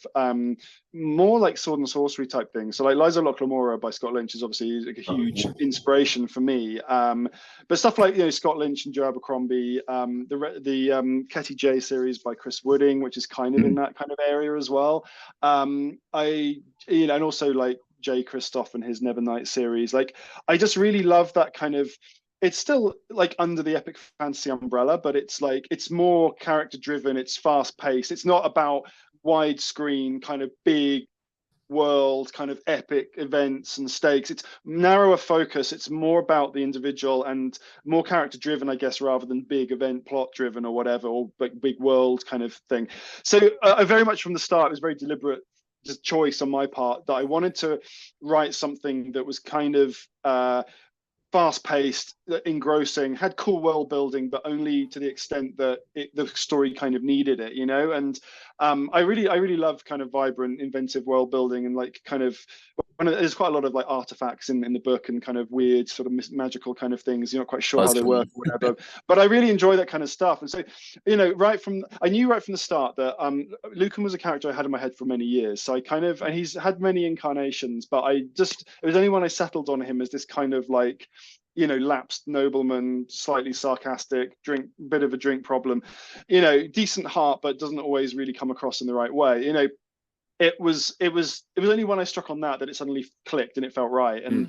more like sword and sorcery type things. So like Liza Lochlamora by Scott Lynch is obviously like a huge inspiration for me. But stuff like, you know, Scott Lynch and Joe Abercrombie, the Ketty J series by Chris Wooding, which is kind of in that kind of area as well. You know, and also like Jay Kristoff and his Nevernight series. Like, I just really love that kind of, it's still like under the epic fantasy umbrella, but it's like, it's more character driven, it's fast paced, it's not about widescreen kind of big world kind of epic events and stakes. It's narrower focus, it's more about the individual and more character driven, I guess, rather than big event plot driven or whatever, or big world kind of thing. So I very much from the start, it was very deliberate choice on my part that I wanted to write something that was kind of fast-paced, engrossing, had cool world building, but only to the extent that the story kind of needed it, you know. And I really love kind of vibrant, inventive world building, and like kind of there's quite a lot of like artifacts in the book and kind of weird sort of magical kind of things. You're not quite sure how they work or whatever, but I really enjoy that kind of stuff. And so, you know, I knew right from the start that Lukan was a character I had in my head for many years. So I kind of, and he's had many incarnations, but it was only when I settled on him as this kind of like, you know, lapsed nobleman, slightly sarcastic, bit of a drink problem, you know, decent heart, but doesn't always really come across in the right way. You know, it was only when I struck on that it suddenly clicked and it felt right. And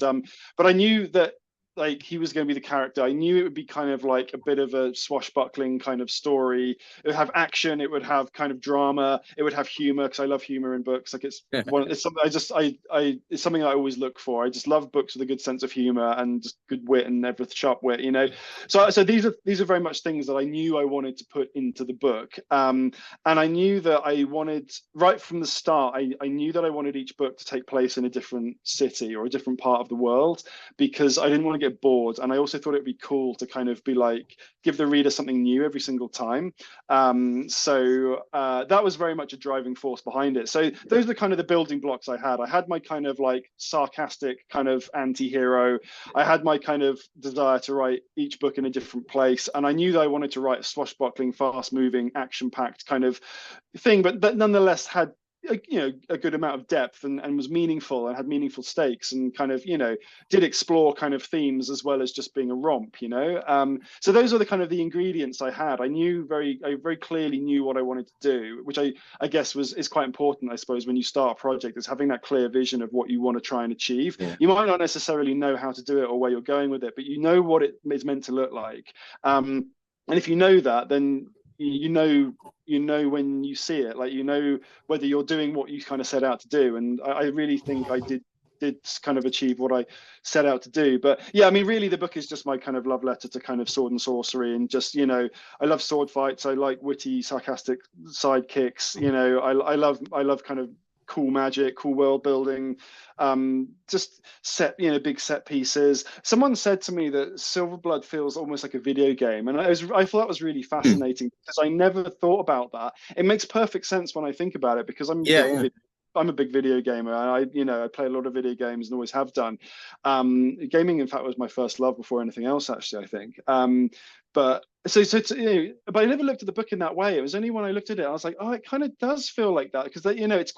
but I knew that like he was going to be the character. I knew it would be kind of like a bit of a swashbuckling kind of story. It would have action, it would have kind of drama, it would have humor, because I love humor in books. Like it's something it's something I always look for. I just love books with a good sense of humor and just good wit and sharp wit, you know. So these are very much things that I knew I wanted to put into the book. And I knew that I wanted, right from the start, I knew that I wanted each book to take place in a different city or a different part of the world, because I didn't want to get bored, and I also thought it'd be cool to kind of be like give the reader something new every single time. So that was very much a driving force behind it. So those are kind of the building blocks I had. I had my kind of like sarcastic kind of anti-hero. I had my kind of desire to write each book in a different place, and I knew that I wanted to write a swashbuckling, fast-moving, action-packed kind of thing, but that nonetheless had a good amount of depth and was meaningful and had meaningful stakes and kind of, you know, did explore kind of themes as well as just being a romp, you know. So those are the kind of the ingredients I had. I very clearly knew what I wanted to do, which I guess is quite important, I suppose, when you start a project, is having that clear vision of what you want to try and achieve. You might not necessarily know how to do it or where you're going with it, but you know what it is meant to look like. And if you know that, then you know when you see it, like, you know whether you're doing what you kind of set out to do. And I really think I did kind of achieve what I set out to do. But yeah, I mean, really the book is just my kind of love letter to kind of sword and sorcery, and just, you know, I love sword fights, I like witty, sarcastic sidekicks, you know, I love kind of cool magic, cool world building, just big set pieces. Someone said to me that Silverblood feels almost like a video game, and I thought that was really fascinating, because I never thought about that. It makes perfect sense when I think about it, because I'm a big video gamer. I play a lot of video games and always have done. Gaming, in fact, was my first love before anything else, actually, I think. But but I never looked at the book in that way. It was only when I looked at it, I was like, oh, it kind of does feel like that, because it's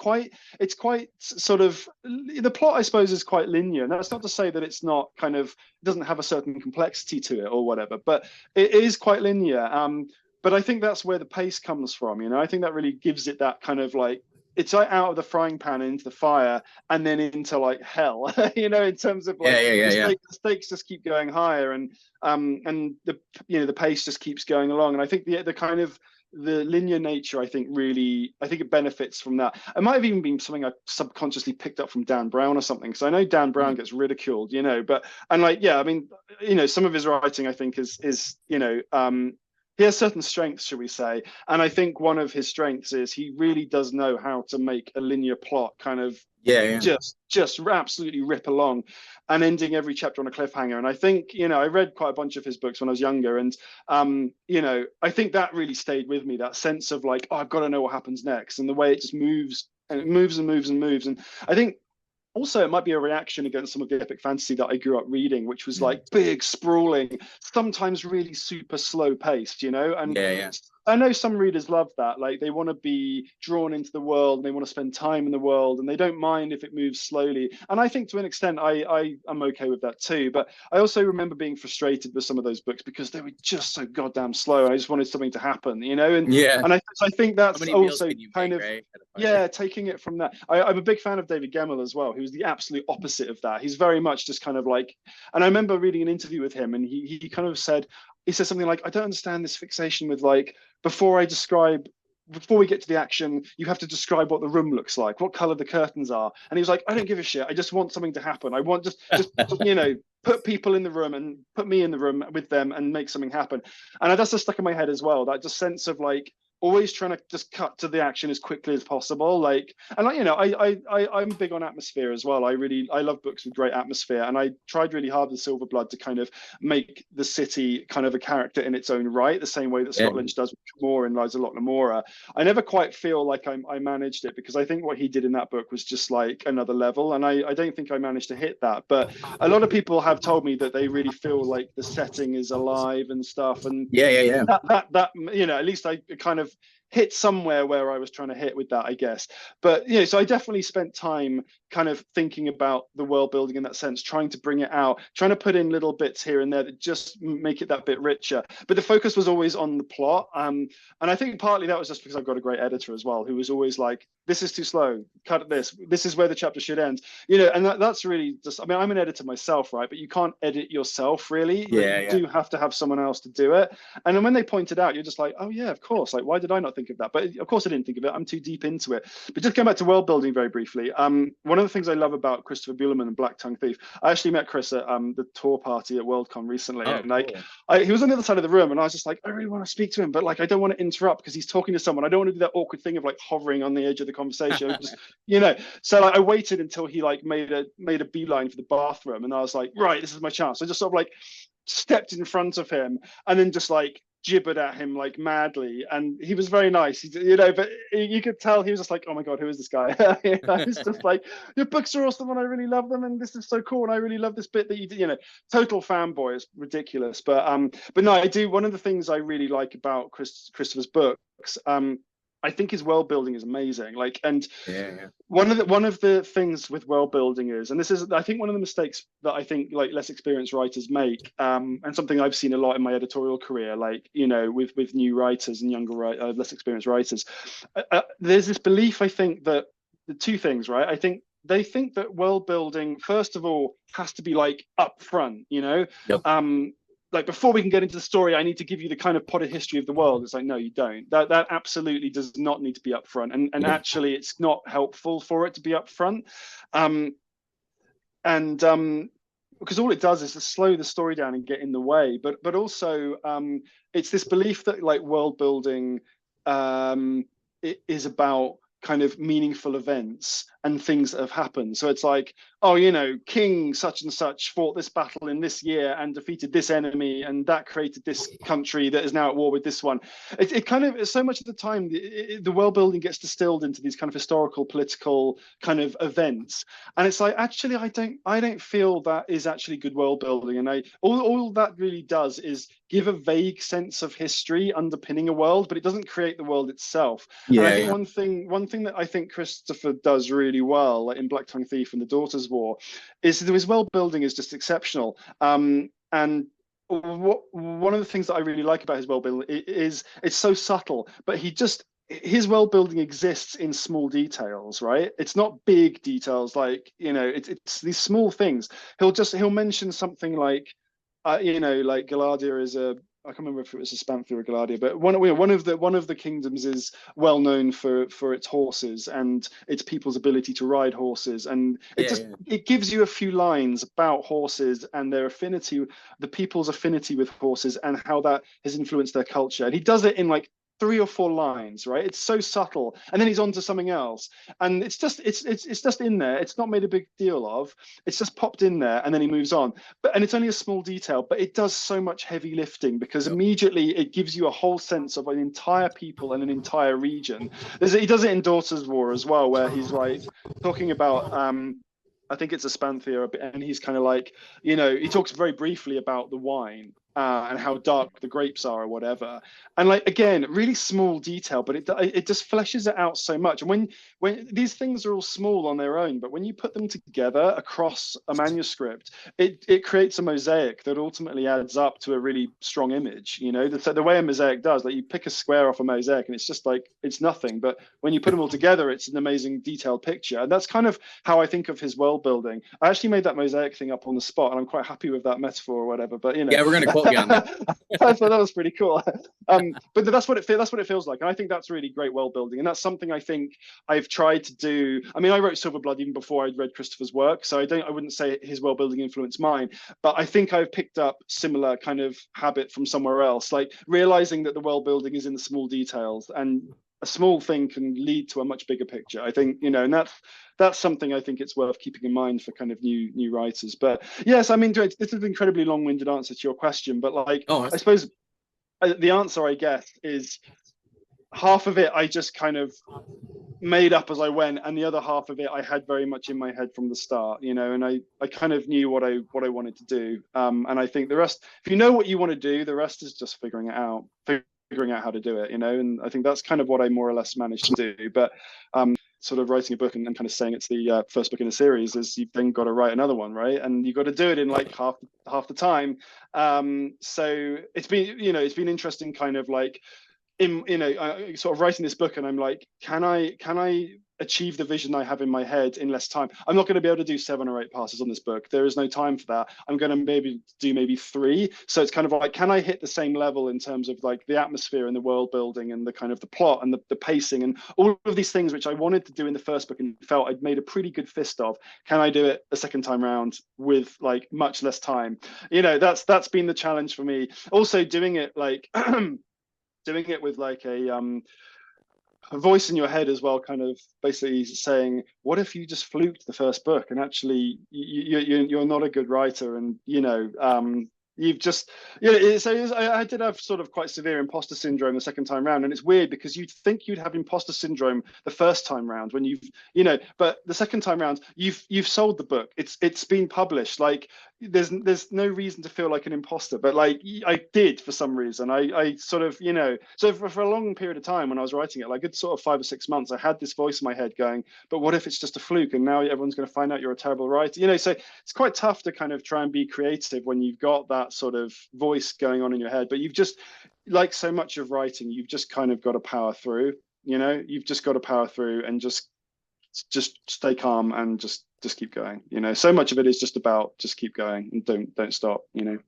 quite sort of, the plot, I suppose, is quite linear. And that's not to say that it's not kind of, it doesn't have a certain complexity to it or whatever, but it is quite linear. But I think that's where the pace comes from. You know, I think that really gives it that kind of like, it's like out of the frying pan into the fire and then into like hell, you know, in terms of like the stakes just keep going higher, and the pace just keeps going along. And I think the kind of the linear nature, I think it benefits from that. It might have even been something I subconsciously picked up from Dan Brown or something, because I know Dan Brown gets ridiculed, you know, I mean, you know, some of his writing, I think, is you know, he has certain strengths, shall we say, and I think one of his strengths is he really does know how to make a linear plot kind of just absolutely rip along, and ending every chapter on a cliffhanger. And I think, you know, I read quite a bunch of his books when I was younger, and you know, I think that really stayed with me, that sense of like, oh, I've got to know what happens next, and the way it just moves and it moves and moves and moves. And I think also, it might be a reaction against some of the epic fantasy that I grew up reading, which was like big, sprawling, sometimes really super slow paced, you know? And I know some readers love that. Like, they want to be drawn into the world and they want to spend time in the world, and they don't mind if it moves slowly. And I think to an extent, I am okay with that too. But I also remember being frustrated with some of those books because they were just so goddamn slow. I just wanted something to happen, you know? And and I think that's also kind of, taking it from that. I'm a big fan of David Gemmell as well, who's the absolute opposite of that. He's very much just kind of like, and I remember reading an interview with him, and he kind of said, he said something like, I don't understand this fixation with like, before we get to the action, you have to describe what the room looks like, what color the curtains are. And he was like, I don't give a shit. I just want something to happen. I want just you know, put people in the room and put me in the room with them and make something happen. And that's just stuck in my head as well. That just sense of like, always trying to just cut to the action as quickly as possible. Like, and like, you know, I'm big on atmosphere as well. I love books with great atmosphere, and I tried really hard with Silver Blood to kind of make the city kind of a character in its own right, the same way that Scott Lynch does with Moore in Lies of Locke Lamora. I never quite feel like I managed it, because I think what he did in that book was just like another level, and I don't think I managed to hit that. But a lot of people have told me that they really feel like the setting is alive and stuff, and that you know, at least I kind of hit somewhere where I was trying to hit with that, I guess. But you know, so I definitely spent time kind of thinking about the world building in that sense, trying to bring it out, trying to put in little bits here and there that just make it that bit richer. But the focus was always on the plot. And I think partly that was just because I've got a great editor as well, who was always like, this is too slow, cut this is where the chapter should end, you know. And that's really just, I mean, I'm an editor myself, right? But you can't edit yourself, really. You do have to have someone else to do it. And then when they pointed out, you're just like, oh yeah, of course, like, why did I not think of that? But of course I didn't think of it, I'm too deep into it. But just going back to world building very briefly, one of the things I love about Christopher Buehlman and Black Tongue Thief, I actually met Chris at the tour party at Worldcon recently, and like, he was on the other side of the room, and I was just like, I really want to speak to him, but like, I don't want to interrupt because he's talking to someone. I don't want to do that awkward thing of like hovering on the edge of the conversation. Just, you know, so like, I waited until he like made a beeline for the bathroom, and I was like, right, this is my chance. I just sort of like stepped in front of him and then just like gibbered at him like madly, and he was very nice, you know, but you could tell he was just like, oh my god, who is this guy? You know, it's just like, your books are awesome and I really love them, and this is so cool, and I really love this bit that you did, you know, total fanboy. It's ridiculous. But no, I do, one of the things I really like about Christopher's books, I think his world building is amazing. Like, and one of the things with world building is, and this is, I think, one of the mistakes that I think like less experienced writers make, and something I've seen a lot in my editorial career, like, you know, with new writers and younger less experienced writers, there's this belief, I think, that the two things, right? I think they think that world building, first of all, has to be like upfront, you know. Like, before we can get into the story, I need to give you the kind of potted history of the world. It's like, no, you don't. That absolutely does not need to be upfront, and actually, it's not helpful for it to be upfront. Because all it does is to slow the story down and get in the way. But also, it's this belief that like world building, it is about kind of meaningful events and things that have happened. So it's like, oh, you know, King such and such fought this battle in this year and defeated this enemy, and that created this country that is now at war with this one. It kind of, so much of the time, the world building gets distilled into these kind of historical, political kind of events, and it's like, actually, I don't feel that is actually good world building. And all that really does is give a vague sense of history underpinning a world, but it doesn't create the world itself. And I think one thing that I think Christopher does really well, like in Black Tongue Thief and The Daughter's War, is that his world building is just exceptional. And one of the things that I really like about his world building is it's so subtle, but his world building exists in small details, right? It's not big details, like, you know, it's these small things. He'll mention something like, you know, like Galadia is I can't remember if it was a Spantha or Galadia, but one of the kingdoms is well known for its horses and its people's ability to ride horses, and it gives you a few lines about horses and their affinity, the people's affinity with horses, and how that has influenced their culture. And he does it in like 3 or 4 lines, right? It's so subtle, and then he's on to something else, and it's just in there. It's not made a big deal of. It's just popped in there, and then he moves on. And it's only a small detail, but it does so much heavy lifting, because immediately it gives you a whole sense of an entire people and an entire region. He does it in Daughter's War as well, where he's like talking about I think it's a Spantha, and he's kind of like, you know, he talks very briefly about the wine and how dark the grapes are or whatever. And like, again, really small detail, but it just fleshes it out so much. And when these things are all small on their own, but when you put them together across a manuscript, it creates a mosaic that ultimately adds up to a really strong image. You know, the way a mosaic does, like, you pick a square off a mosaic and it's just like, it's nothing. But when you put them all together, it's an amazing detailed picture. And that's kind of how I think of his world building. I actually made that mosaic thing up on the spot, and I'm quite happy with that metaphor or whatever. But, you know, yeah, we're gonna quote me on that. I thought that was pretty cool. But that's what it feels like, and I think that's really great world building, and that's something I think I've tried to do. I mean, I wrote Silverblood even before I'd read Christopher's work, so I wouldn't say his world building influenced mine, but I think I've picked up similar kind of habit from somewhere else, like realizing that the world building is in the small details, and a small thing can lead to a much bigger picture. I think, and that's something I think it's worth keeping in mind for kind of new writers. But yes, I mean, this is an incredibly long-winded answer to your question, but like, Oh, I suppose the answer, I guess, is half of it I just kind of made up as I went, and the other half of it I had very much in my head from the start, and I kind of knew what I wanted to do. And I think the rest, if you know what you want to do, the rest is just figuring it out. Figuring out how to do it, and I think that's kind of what I more or less managed to do. But sort of writing a book and kind of saying it's the first book in a series is you've then got to write another one, right? And you've got to do it in like half the time. So it's been interesting, kind of like sort of writing this book, and I'm like, can I achieve the vision I have in my head in less time? I'm not going to be able to do 7 or 8 passes on this book. There is no time for that. I'm going to maybe do 3. So it's kind of like, can I hit the same level in terms of like the atmosphere and the world building and the kind of the plot and the pacing and all of these things which I wanted to do in the first book and felt I'd made a pretty good fist of? Can I do it a second time round with like much less time? That's been the challenge for me. Also doing it like doing it with like a voice in your head as well, kind of basically saying, what if you just fluked the first book and actually you're not a good writer, and you've just I did have sort of quite severe imposter syndrome the second time round, and it's weird because you'd think you'd have imposter syndrome the first time round when but the second time round you've sold the book, it's been published, like there's no reason to feel like an imposter, but like I did for some reason. I sort of so for a long period of time when I was writing it, like good sort of 5 or 6 months, I had this voice in my head going, but what if it's just a fluke and now everyone's going to find out you're a terrible writer? So it's quite tough to kind of try and be creative when you've got that sort of voice going on in your head, but you've just, like so much of writing, you've just kind of got to power through. You've just got to power through and just stay calm and just keep going. So much of it is just about just keep going and don't stop. I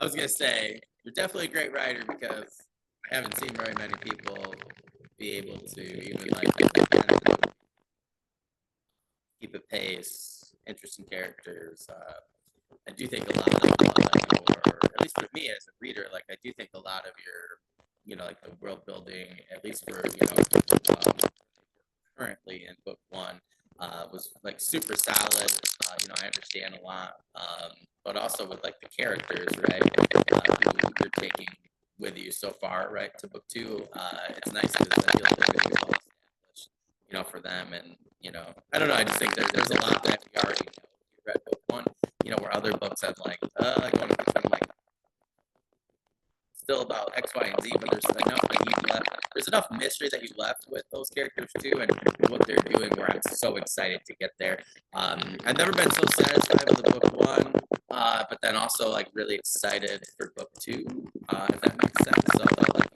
was gonna say you're definitely a great writer, because I haven't seen very many people be able to even like keep a pace, interesting characters. I do think a lot of or at least for me as a reader, like I do think a lot of your, like the world building, at least for currently in book 1, was like super solid. I understand a lot, but also with like the characters, right? Who you're taking with you so far, right, to book 2. It's nice because I feel like they're really well established, for them, and I don't know. I just think there's a lot that we already know. You read book 1, where other books have like going to become like still about X, Y, and Z, but there's enough that you left. There's enough mystery that you left with those characters too, and what they're doing. Where I'm so excited to get there. I've never been so satisfied with the book 1, but then also like really excited for book 2, if that makes sense. So like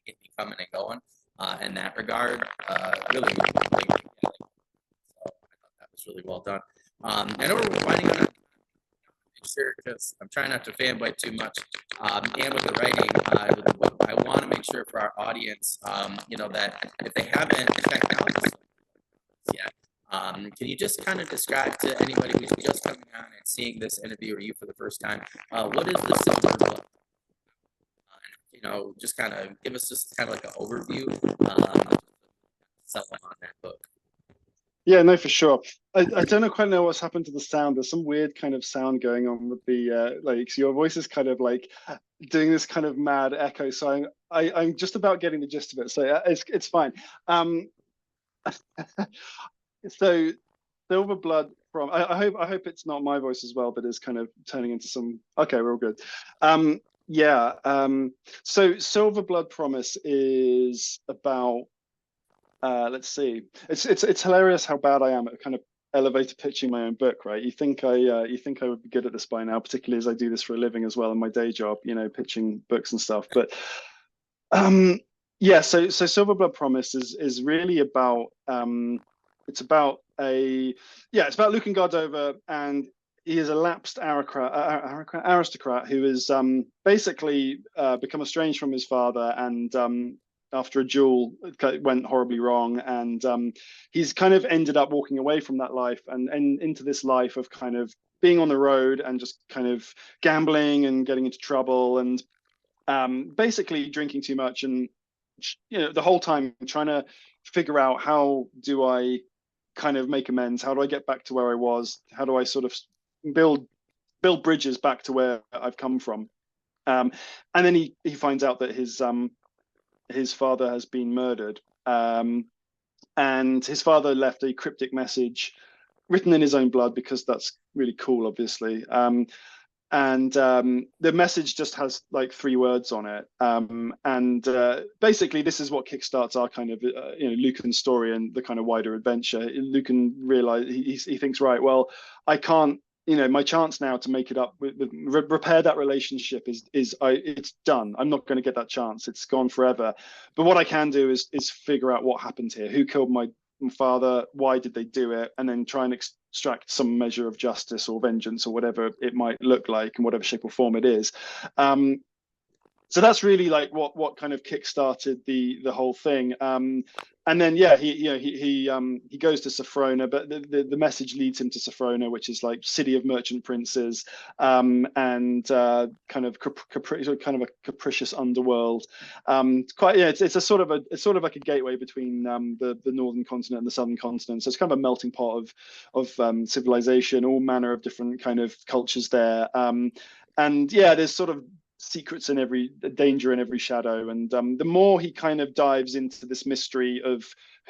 get me coming and going in that regard. Really, really, so I thought that was really well done. I know we're winding on. Sure, because I'm trying not to fanboy too much. And with the writing, I want to make sure for our audience, that if they haven't checked out this yet, can you just kind of describe to anybody who's just coming on and seeing this interview or you for the first time, what is the Silverblood? Just kind of give us just kind of like an overview, something on that book. Yeah, no, for sure. I don't quite know what's happened to the sound. There's some weird kind of sound going on with the so your voice is kind of like doing this kind of mad echo. So I'm just about getting the gist of it. So it's fine. So Silverblood from I hope it's not my voice as well, but is kind of turning into some. Okay, we're all good. Yeah. So Silverblood Promise is about. Let's see. It's hilarious how bad I am at kind of elevator pitching my own book, right? You think I would be good at this by now, particularly as I do this for a living as well in my day job, pitching books and stuff. But yeah, so Silverblood Promise is really about it's about Lukan Gardova, and he is a lapsed aristocrat who has basically become estranged from his father, and after a duel it went horribly wrong, and he's kind of ended up walking away from that life and into this life of kind of being on the road and just kind of gambling and getting into trouble, and basically drinking too much, and the whole time trying to figure out, how do I kind of make amends? How do I get back to where I was? How do I sort of build bridges back to where I've come from? And then he finds out that his father has been murdered, and his father left a cryptic message written in his own blood, because that's really cool, obviously. And the message just has like 3 words on it, and basically this is what kickstarts our kind of Lucan's story and the kind of wider adventure. Lucan realizes, he thinks, right, well, I can't, my chance now to make it up, repair that relationship is it's done. I'm not going to get that chance. It's gone forever. But what I can do is figure out what happened here. Who killed my father? Why did they do it? And then try and extract some measure of justice or vengeance, or whatever it might look like, in whatever shape or form it is. So that's really like what kind of kickstarted the whole thing. And then he goes to Sophrona, but the message leads him to Sophrona, which is like city of merchant princes, and kind of a capricious underworld. It's a sort of like a gateway between the northern continent and the southern continent. So it's kind of a melting pot of civilization, all manner of different kind of cultures there. And there's sort of secrets in every danger in every shadow, and the more he kind of dives into this mystery of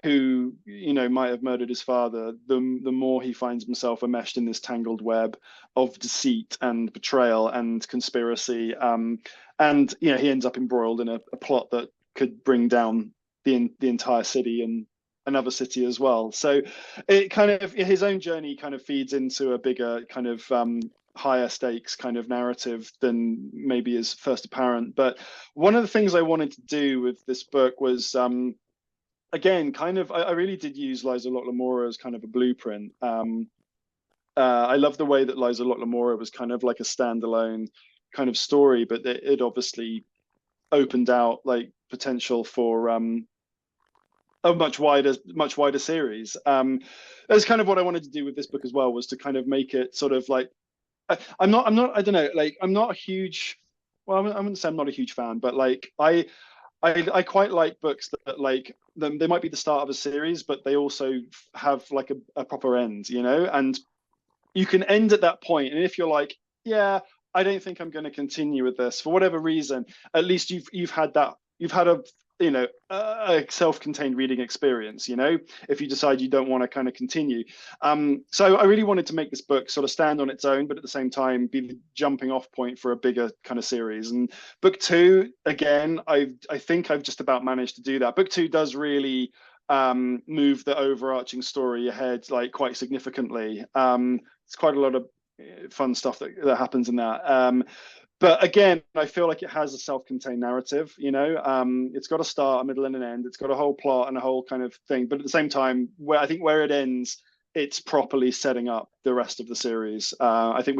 who might have murdered his father, the more he finds himself enmeshed in this tangled web of deceit and betrayal and conspiracy, and he ends up embroiled in a plot that could bring down the entire city and another city as well. So it kind of, his own journey kind of feeds into a bigger kind of higher stakes kind of narrative than maybe is first apparent. But one of the things I wanted to do with this book was, again, kind of, I really did use Liza Locke-Lamora as kind of a blueprint. I love the way that Liza Locke-Lamora was kind of like a standalone kind of story, but it obviously opened out like potential for a much wider series. That's kind of what I wanted to do with this book as well, was to kind of make it sort of like, I'm not, I don't know, like, I'm not a huge, well, I wouldn't say I'm not a huge fan, but like, I quite like books that like, they might be the start of a series, but they also have like a proper end, and you can end at that point. And if you're like, yeah, I don't think I'm going to continue with this for whatever reason, at least you've had a a self-contained reading experience, if you decide you don't want to kind of continue. So I really wanted to make this book sort of stand on its own, but at the same time be the jumping off point for a bigger kind of series. And book 2, again, I think I've just about managed to do that. Book 2 does really move the overarching story ahead, like, quite significantly. It's quite a lot of fun stuff that happens in that. But again, I feel like it has a self-contained narrative. It's got a start, a middle, and an end. It's got a whole plot and a whole kind of thing. But at the same time, where it ends, it's properly setting up the rest of the series. I think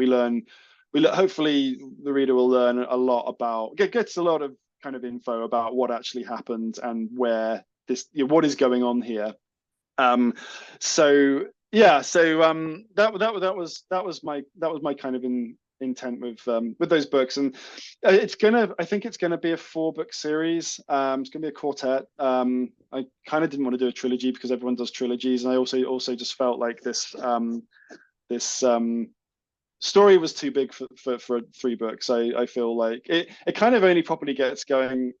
hopefully the reader will learn a lot about, gets a lot of kind of info about what actually happened and where what is going on here. So that was my kind of intent with those books. And I think it's gonna be a 4-book series. It's gonna be a quartet. I kind of didn't want to do a trilogy because everyone does trilogies, and I also just felt like this story was too big for 3 books. I feel like it kind of only properly gets going,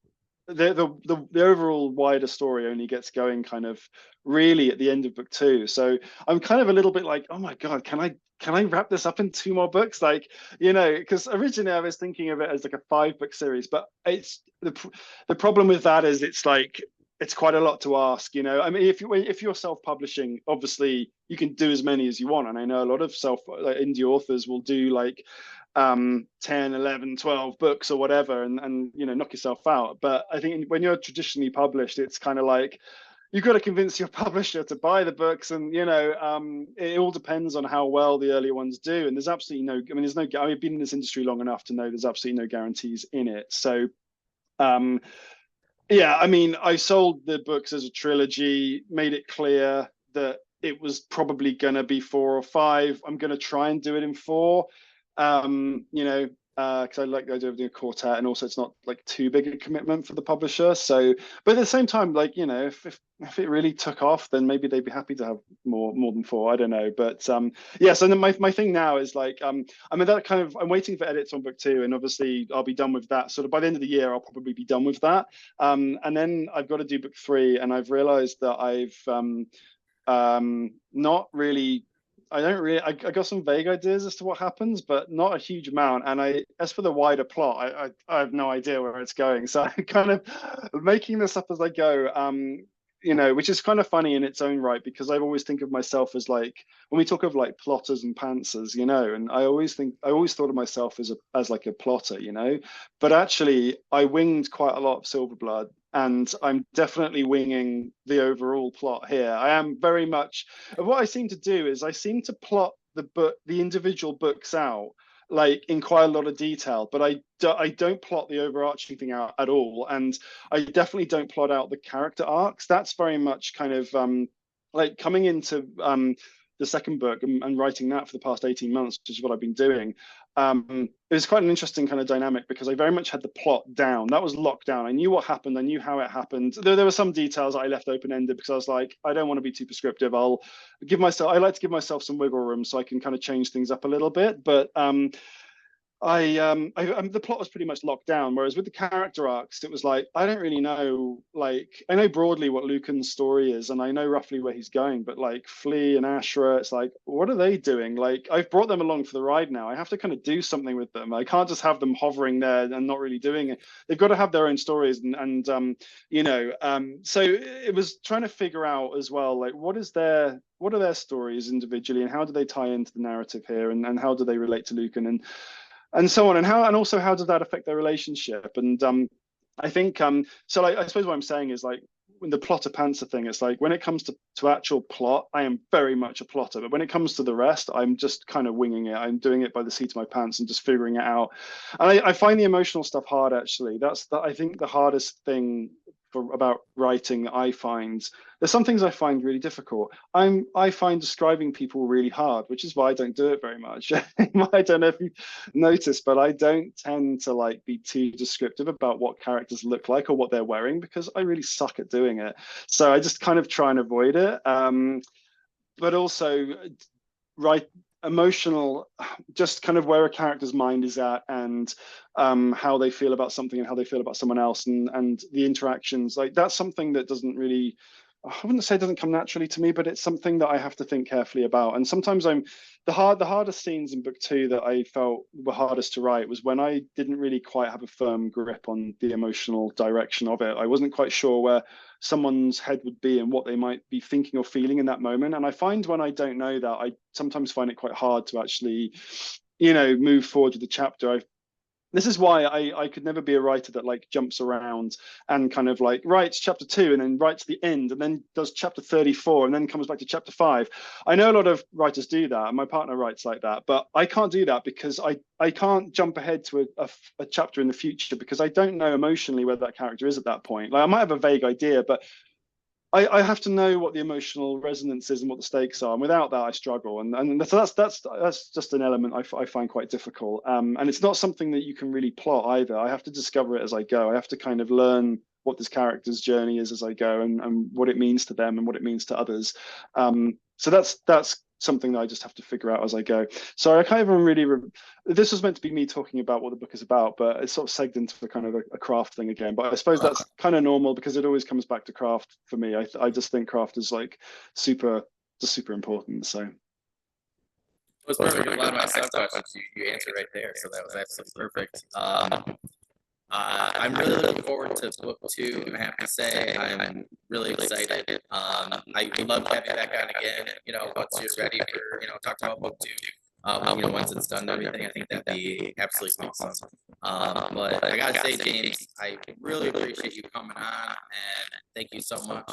the overall wider story only gets going kind of really at the end of book 2. So I'm kind of a little bit like, oh my god, can I wrap this up in 2 more books? Like, because originally I was thinking of it as like a 5-book series, but it's the problem with that is it's like, it's quite a lot to ask. I mean, if you're self-publishing, obviously you can do as many as you want, and I know a lot of indie authors will do like 10, 11, 12 books or whatever, and knock yourself out. But I think when you're traditionally published, it's kind of like, you've got to convince your publisher to buy the books, and it all depends on how well the earlier ones do. And there's absolutely no, I mean, there's no, I've been in this industry long enough to know there's absolutely no guarantees in it. So yeah, I mean, I sold the books as a trilogy, made it clear that it was probably going to be 4 or 5. I'm going to try and do it in 4. Because I like the idea of doing a quartet, and also it's not like too big a commitment for the publisher. So, but at the same time, like, if it really took off, then maybe they'd be happy to have more than 4. I don't know, but yeah. So then my thing now is like, I mean, that kind of, I'm waiting for edits on book 2, and obviously I'll be done with that. Sort of by the end of the year, I'll probably be done with that. And then I've got to do book 3, and I've realized that I've not really. I got some vague ideas as to what happens, but not a huge amount. And as for the wider plot, I have no idea where it's going. So I'm kind of making this up as I go, which is kind of funny in its own right, because I always think of myself as like, when we talk of like plotters and pantsers, and I always thought of myself as like a plotter, but actually I winged quite a lot of Silverblood. And I'm definitely winging the overall plot here. I am very much, what I seem to do is I seem to plot the individual books out like in quite a lot of detail, but I don't plot the overarching thing out at all. And I definitely don't plot out the character arcs. That's very much kind of like coming into the second book and writing that for the past 18 months, which is what I've been doing. It was quite an interesting kind of dynamic, because I very much had the plot down. That was locked down. I knew what happened. I knew how it happened. There were some details that I left open-ended, because I was like, I don't want to be too prescriptive. I like to give myself some wiggle room so I can kind of change things up a little bit. But the plot was pretty much locked down. Whereas with the character arcs, it was like, I don't really know, like, I know broadly what Lukan's story is, and I know roughly where he's going, but like Flea and Ashra, it's like, what are they doing? Like, I've brought them along for the ride now. I have to kind of do something with them. I can't just have them hovering there and not really doing it. They've got to have their own stories, and so it was trying to figure out as well, like, what are their stories individually, and how do they tie into the narrative here, and how do they relate to Lukan, and so on, and also how does that affect their relationship? And I think so. Like, I suppose what I'm saying is, like, when the plotter pantser thing, it's like, when it comes to actual plot, I am very much a plotter, but when it comes to the rest, I'm just kind of winging it. I'm doing it by the seat of my pants and just figuring it out. And I find the emotional stuff hard, actually. I think the hardest thing about writing that I find. There's some things I find really difficult. I find describing people really hard, which is why I don't do it very much. I don't know if you noticed, but I don't tend to like be too descriptive about what characters look like or what they're wearing, because I really suck at doing it. So I just kind of try and avoid it. But also emotional, just kind of where a character's mind is at, and how they feel about something and how they feel about someone else, and the interactions. Like, that's something that doesn't really, I wouldn't say it doesn't come naturally to me, but it's something that I have to think carefully about. And sometimes the hardest scenes in book 2 that I felt were hardest to write was when I didn't really quite have a firm grip on the emotional direction of it. I wasn't quite sure where someone's head would be and what they might be thinking or feeling in that moment. And I find when I don't know that, I sometimes find it quite hard to actually, move forward with the chapter. This is why I could never be a writer that like jumps around and kind of like writes chapter 2 and then writes the end and then does chapter 34 and then comes back to chapter 5. I know a lot of writers do that, and my partner writes like that, but I can't do that, because I can't jump ahead to a chapter in the future, because I don't know emotionally where that character is at that point. Like, I might have a vague idea, but I have to know what the emotional resonance is and what the stakes are, and without that, I struggle. And so that's just an element I find quite difficult. And it's not something that you can really plot either. I have to discover it as I go. I have to kind of learn what this character's journey is as I go, and what it means to them and what it means to others. So that's something that I just have to figure out as I go. So I can't even really. This was meant to be me talking about what the book is about, but it's sort of segged into the kind of a craft thing again. But I suppose that's kind of normal, because it always comes back to craft for me. I just think craft is like super important. So. It was perfect. A lot of my sub questions you answered right there, so that was absolutely perfect. I'm really looking forward to book 2. I have to say, I'm really excited. I would love to have you back on again. Once you're ready for, talk about book 2. once it's done and everything. I think that'd be absolutely awesome. But I gotta say, James, I really appreciate you coming on, and thank you so much.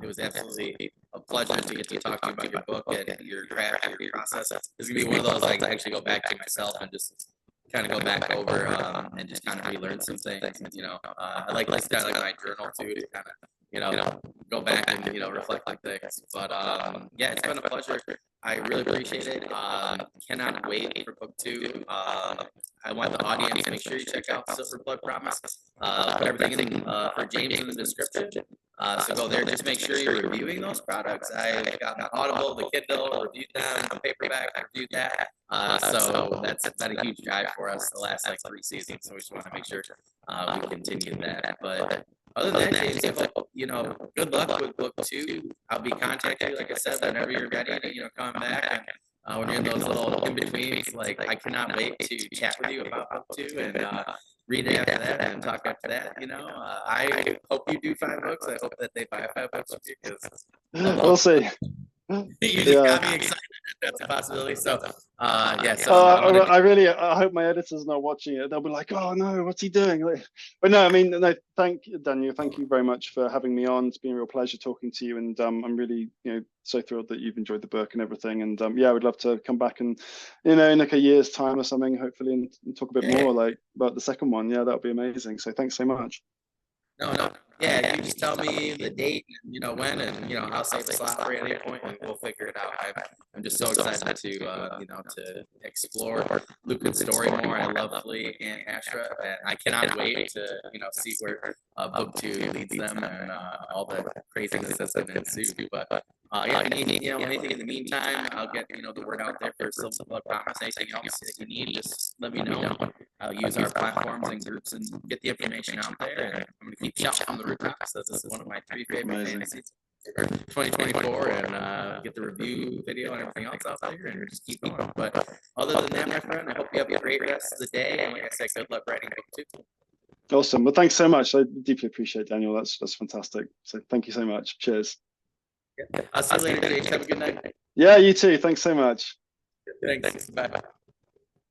It was absolutely a pleasure to get to talk to you about your book and your craft, your process. It's gonna be one of those I can actually go back to myself and just kind of go back over and just kind of relearn some things. And, I like this kind of like my journal too to kind of go back and reflect on things. But yeah, it's been a pleasure. I really appreciate it. Cannot wait for book 2. I want the audience to make sure you check out Silver Blood Promise. Put everything in for James in the description. So go there. Just make sure you're reviewing those products. I've got the Audible, the Kindle, reviewed them, the paperback, reviewed that. So that's been a huge drive for us the last like 3 seasons. So we just want to make sure we continue that. But other than that, James, I hope, good luck with book 2. I'll be contacting you, like I said, whenever you're ready to come back. And when you're in those little in-betweens, like I cannot wait to chat with you about book 2 and read it after that and talk after that. I hope you do 5 books. I hope that they buy 5 books with you because We'll see. you just got me excited. That's a possibility. So, yeah. So I hope my editor's not watching it. They'll be like, "Oh no, what's he doing?" But no, I mean, no. Thank you, Daniel. Thank you very much for having me on. It's been a real pleasure talking to you, and I'm really, so thrilled that you've enjoyed the book and everything. And yeah, I would love to come back and, in like a year's time or something, hopefully, and talk a bit more like about the second one. Yeah, that would be amazing. So thanks so much. No. Yeah, you just tell me the date, and when, and I'll save the slot for you at any point, and we'll figure it out. I'm just so excited to to explore Lukan's story more. I love Flea and Astra, and I cannot wait to see where book 2 leads them and all the craziness that's going to ensue. But yeah, if you need anything in the meantime, I'll get the word out there for Silver Blood Promise. Anything else that you need, just let me know. I'll use our platforms and groups and get the information out there. And I'm gonna keep shouting on the rooftops. This is one of my 3 favorite fantasies for 2024, and get the review video and everything else out there, and just keep going. But other than that, my friend, I hope you have a great rest of the day. And like I said, good luck writing book 2. Awesome. Well, thanks so much. I deeply appreciate it, Daniel. That's fantastic. So thank you so much. Cheers. I'll see you later, James. Have a good night. Yeah, you too. Thanks so much. Thanks. Bye.